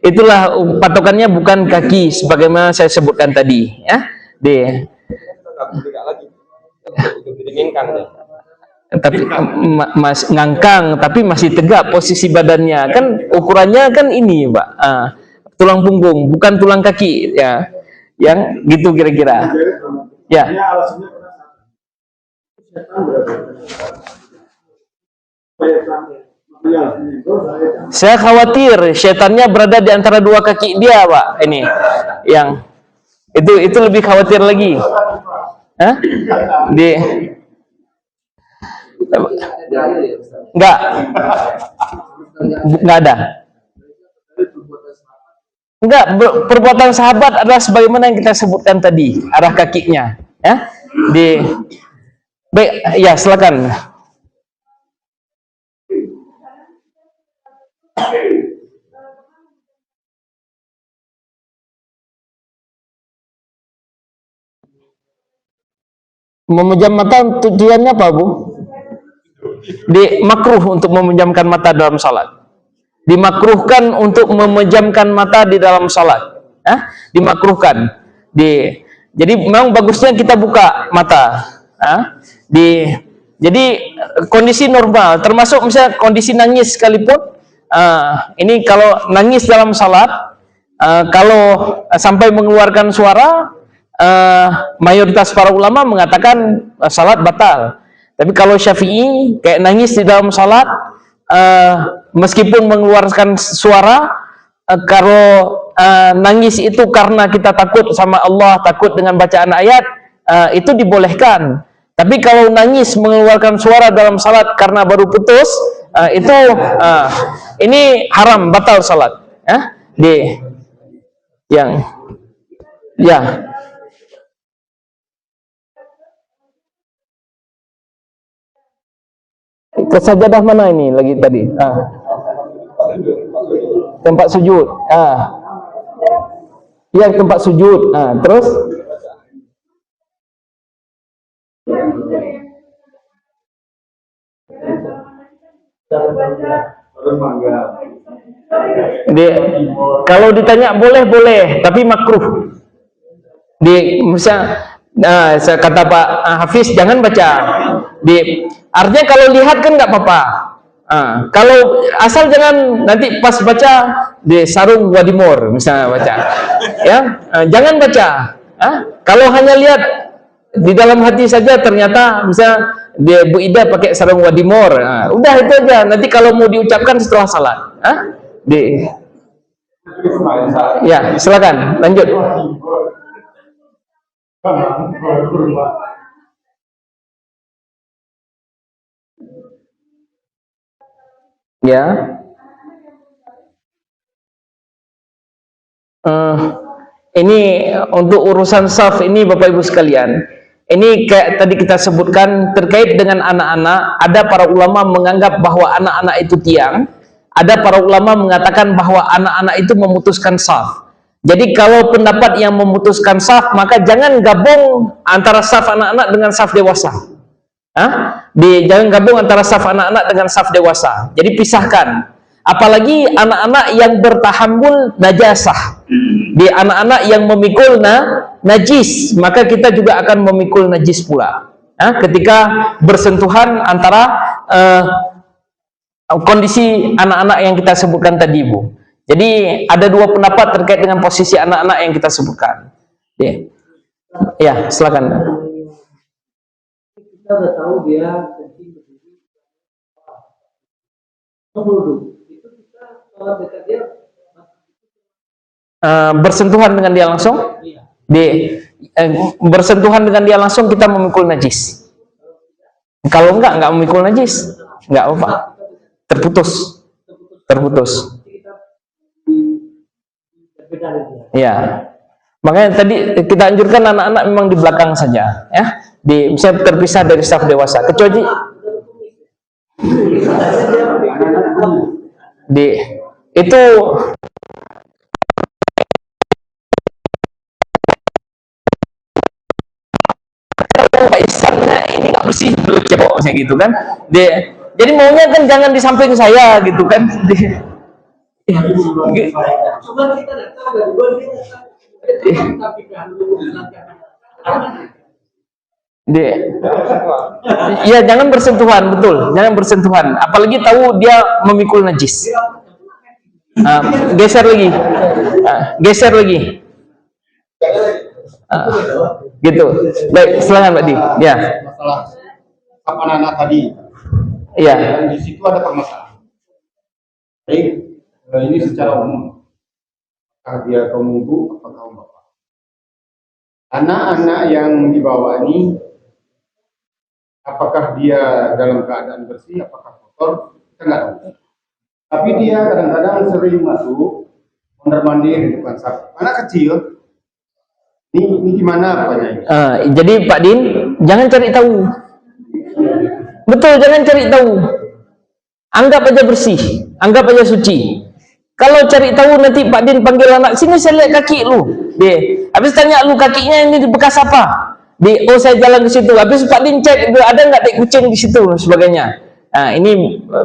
itulah patokannya, bukan kaki sebagaimana saya sebutkan tadi, ya. Tapi ngangkang tapi masih tegak posisi badannya, kan ukurannya kan ini Pak, tulang punggung bukan tulang kaki, ya, yang gitu kira-kira, ya. Saya khawatir setannya berada di antara dua kaki dia Pak, ini yang itu lebih khawatir lagi. Enggak ada. Enggak, perbuatan sahabat adalah sebagaimana yang kita sebutkan tadi, arah kakinya, ya. Baik, ya silakan. Memejam mata tujuannya apa, Bu? Makruh untuk memejamkan mata dalam salat. Dimakruhkan untuk memejamkan mata di dalam salat. Dimakruhkan. Jadi memang bagusnya kita buka mata. Jadi kondisi normal, termasuk misalnya kondisi nangis sekalipun. Ini kalau nangis dalam salat, Kalau sampai mengeluarkan suara, mayoritas para ulama mengatakan salat batal. Tapi kalau Syafi'i kayak nangis di dalam salat, meskipun mengeluarkan suara, kalau nangis itu karena kita takut sama Allah, takut dengan bacaan ayat, itu dibolehkan. Tapi kalau nangis mengeluarkan suara dalam salat karena baru putus, itu ini haram, batal salat. Ke sajadah mana ini lagi tadi? Tempat sujud. Ya, tempat sujud. Terus kalau ditanya boleh, tapi makruh. Saya kata Pak Hafiz, jangan baca. Artinya kalau lihat kan nggak apa-apa. Kalau asal jangan nanti pas baca di sarung wadimor misalnya baca, ya, jangan baca. Kalau hanya lihat di dalam hati saja, ternyata misalnya dia Bu Ida pakai sarung wadimor, udah itu aja. Nanti kalau mau diucapkan setelah salat, ya silakan lanjut. Ya, ini untuk urusan saf ini Bapak Ibu sekalian, ini kayak tadi kita sebutkan terkait dengan anak-anak. Ada para ulama menganggap bahwa anak-anak itu tiang, ada para ulama mengatakan bahwa anak-anak itu memutuskan saf. Jadi kalau pendapat yang memutuskan saf, maka jangan gabung antara saf anak-anak dengan saf dewasa. Jangan gabung antara saf anak-anak dengan saf dewasa. Jadi pisahkan. Apalagi anak-anak yang bertahammul najasah. Di anak-anak yang memikul najis, maka kita juga akan memikul najis pula. Ketika bersentuhan antara kondisi anak-anak yang kita sebutkan tadi, Bu. Jadi ada dua pendapat terkait dengan posisi anak-anak yang kita sebutkan. Ya, silakan. Kita udah tahu dia kencing berdiri, duduk. Itu kita kalau dekat dia bersentuhan dengan dia langsung. Bersentuhan dengan dia langsung kita memikul najis. Kalau enggak memikul najis, enggak apa-apa. Terputus. Ya. Makanya tadi kita anjurkan anak-anak memang di belakang saja, ya. Bisa terpisah dari saf dewasa. Kecuali itu Islamnya ini nggak bersih, belum ceboknya gitu kan. Jadi maunya kan jangan di samping saya gitu kan. cuma kita datang dari luar ya jangan bersentuhan, betul, jangan bersentuhan. Apalagi tahu dia memikul najis. Geser lagi. Gitu. Baik, silakan Pak Di. Ya. Masalah kapan anak tadi. Iya. Dan di situ ada permasalahan. Baik, ini secara umum. Apakah dia kaum ibu, apakah kaum bapak? Anak-anak yang dibawa ini, apakah dia dalam keadaan bersih, apakah kotor, kita nggak tahu. Tapi dia kadang-kadang sering masuk mondar mandir di depan saf. Anak kecil. Ini gimana apanya ini? Jadi Pak Din, jangan cari tahu. Betul, jangan cari tahu. Anggap aja bersih, anggap aja suci. Kalau cari tahu nanti Pak Din panggil anak, sini saya lihat kaki lu. Habis tanya lu kakinya ini bekas apa? Saya jalan ke situ. Habis Pak Din cek ada nggak tai kucing di situ sebagainya. Ini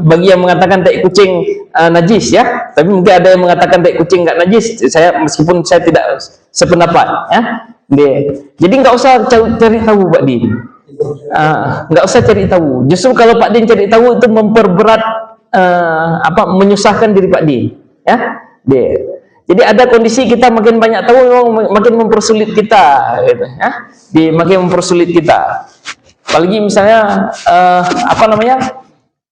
bagi yang mengatakan tai kucing najis ya. Tapi mungkin ada yang mengatakan tai kucing nggak najis. Meskipun saya tidak sependapat ya. Jadi nggak usah cari tahu Pak Din. Nggak usah cari tahu. Justru kalau Pak Din cari tahu itu memperberat menyusahkan diri Pak Din. Ya, Jadi ada kondisi kita makin banyak tahu memang makin mempersulit kita, gitu, ya. Makin mempersulit kita. Apalagi misalnya apa namanya,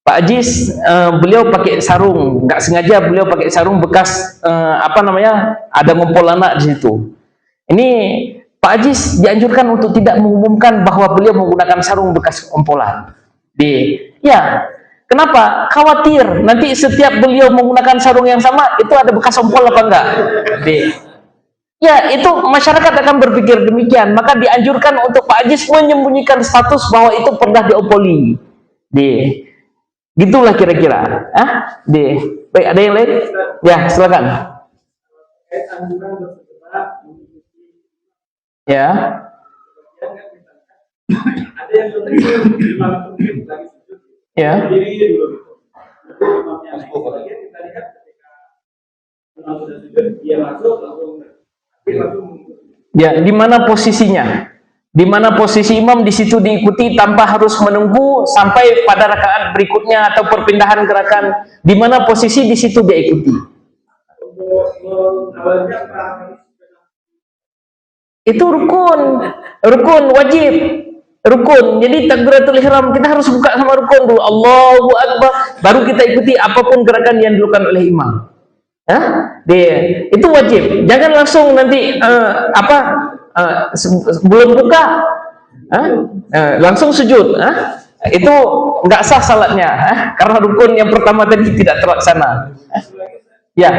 Pak Ajis, beliau pakai sarung, nggak sengaja beliau pakai sarung bekas apa namanya, ada ngumpul anak di situ. Ini Pak Ajis dianjurkan untuk tidak mengumumkan bahwa beliau menggunakan sarung bekas ompolan. Ya, kenapa? Khawatir nanti setiap beliau menggunakan sarung yang sama itu ada bekas ompol apa enggak? Ya, itu masyarakat akan berpikir demikian. Maka dianjurkan untuk Pak Ajis menyembunyikan status bahwa itu pernah diompoli. Gitulah kira-kira. Baik, ada yang lain? Ya, silakan. Ya. Ada yang Ya. Ya, di mana posisinya? Di mana posisi imam di situ diikuti tanpa harus menunggu sampai pada rakaat berikutnya atau perpindahan gerakan. Di mana posisi di situ dia ikuti. Itu rukun wajib. Rukun. Jadi takbiratul ihram kita harus buka sama rukun dulu. Allahu Akbar, baru kita ikuti apapun gerakan yang dilakukan oleh imam. Itu wajib. Jangan langsung nanti sebelum buka langsung sujud. Itu nggak sah salatnya, karena rukun yang pertama tadi tidak terlaksana. Ya.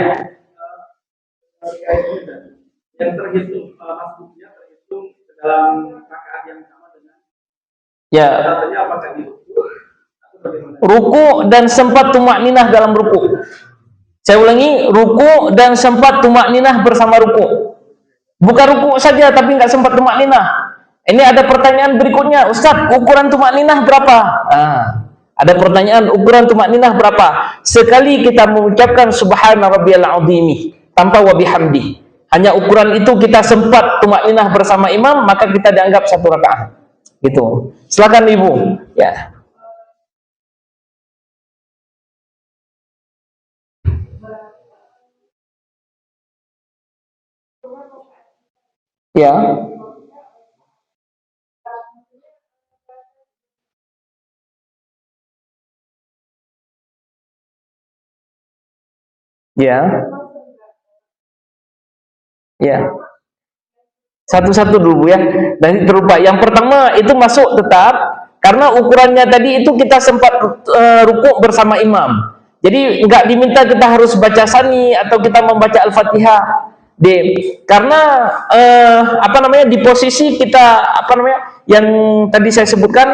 Yang terhitung masbuknya terhitung dalam rakaat yang sama dengan. Ya. Apakah di ruku dan sempat tumakninah dalam ruku. Saya ulangi, ruku dan sempat tumakninah bersama ruku. Bukan ruku saja tapi nggak sempat tumakninah. Ini ada pertanyaan berikutnya, Ustaz, ukuran tumakninah berapa? Ada pertanyaan, ukuran tumakninah berapa? Sekali kita mengucapkan subhana rabbiyal azimi tanpa wa bihamdi. Hanya ukuran itu kita sempat tumakninah bersama imam, maka kita dianggap satu rakaat. Gitu. Silakan Ibu. Ya. Ya. Ya. Ya. Satu-satu dulu ya. Dan terlupa. Yang pertama itu masuk tetap karena ukurannya tadi itu kita sempat rukuk bersama imam. Jadi nggak diminta kita harus baca sani atau kita membaca Al-Fatihah. Karena apa namanya, di posisi kita apa namanya yang tadi saya sebutkan,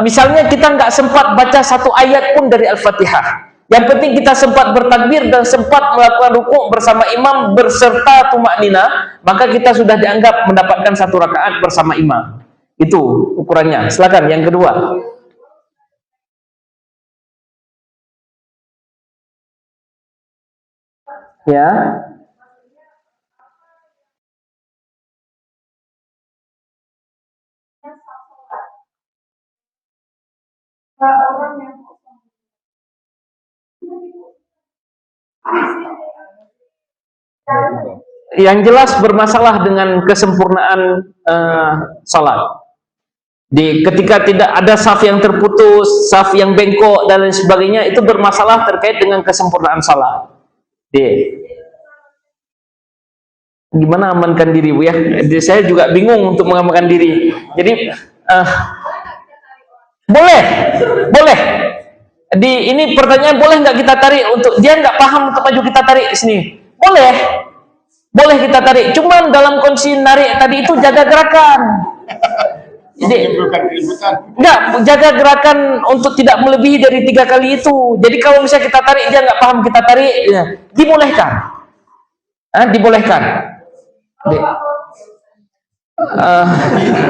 misalnya kita nggak sempat baca satu ayat pun dari Al-Fatihah. Yang penting kita sempat bertakbir dan sempat melakukan rukuk bersama imam berserta tumakninah, maka kita sudah dianggap mendapatkan satu rakaat bersama imam. Itu ukurannya. Silakan yang kedua. Ya. Yang jelas bermasalah dengan kesempurnaan salat. Ketika tidak ada saf yang terputus, saf yang bengkok dan lain sebagainya, itu bermasalah terkait dengan kesempurnaan salat. Gimana amankan diri, Bu ya? Saya juga bingung untuk mengamankan diri. Jadi boleh. Ini pertanyaan, boleh nggak kita tarik untuk dia nggak paham untuk maju, kita tarik sini? Boleh kita tarik. Cuman dalam kondisi narik tadi itu jaga gerakan. Jadi nggak jaga gerakan untuk tidak melebihi dari 3 kali itu. Jadi kalau misalnya kita tarik dia nggak paham kita tarik, ya, dibolehkan. Dibolehkan.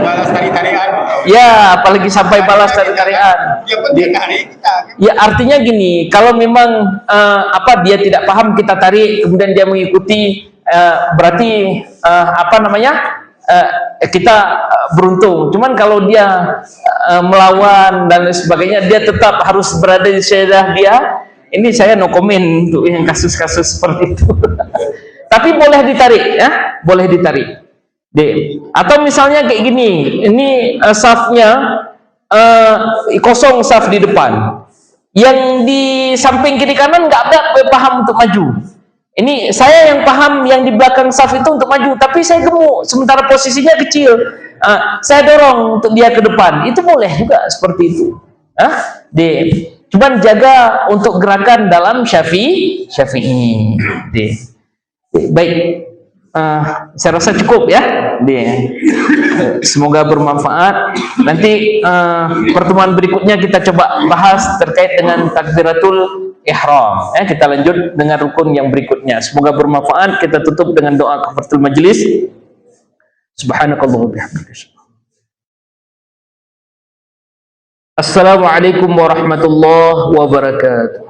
Balas tarian. Ya, apalagi sampai balas tarian. Ya, artinya gini, kalau memang dia tidak paham kita tarik, kemudian dia mengikuti, berarti apa namanya? Kita beruntung. Cuman kalau dia melawan dan sebagainya, dia tetap harus berada di sejadah dia, Ini saya no comment untuk yang kasus-kasus seperti itu. Tapi boleh ditarik, ya, boleh ditarik. D. Atau misalnya kayak gini, ini safnya kosong saf di depan. Yang di samping kiri kanan nggak ada paham untuk maju. Ini saya yang paham yang di belakang saf itu untuk maju, tapi saya gemuk, sementara posisinya kecil. Saya dorong untuk dia ke depan. Itu boleh juga seperti itu. D. Cuman jaga untuk gerakan dalam Syafi'i. D. Baik, saya rasa cukup ya. Semoga bermanfaat. Nanti pertemuan berikutnya kita coba bahas terkait dengan takbiratul ihram. Kita lanjut dengan rukun yang berikutnya. Semoga bermanfaat. Kita tutup dengan doa kafaratul majelis. Subhanakallahumma bihamdika. Assalamualaikum warahmatullahi wabarakatuh.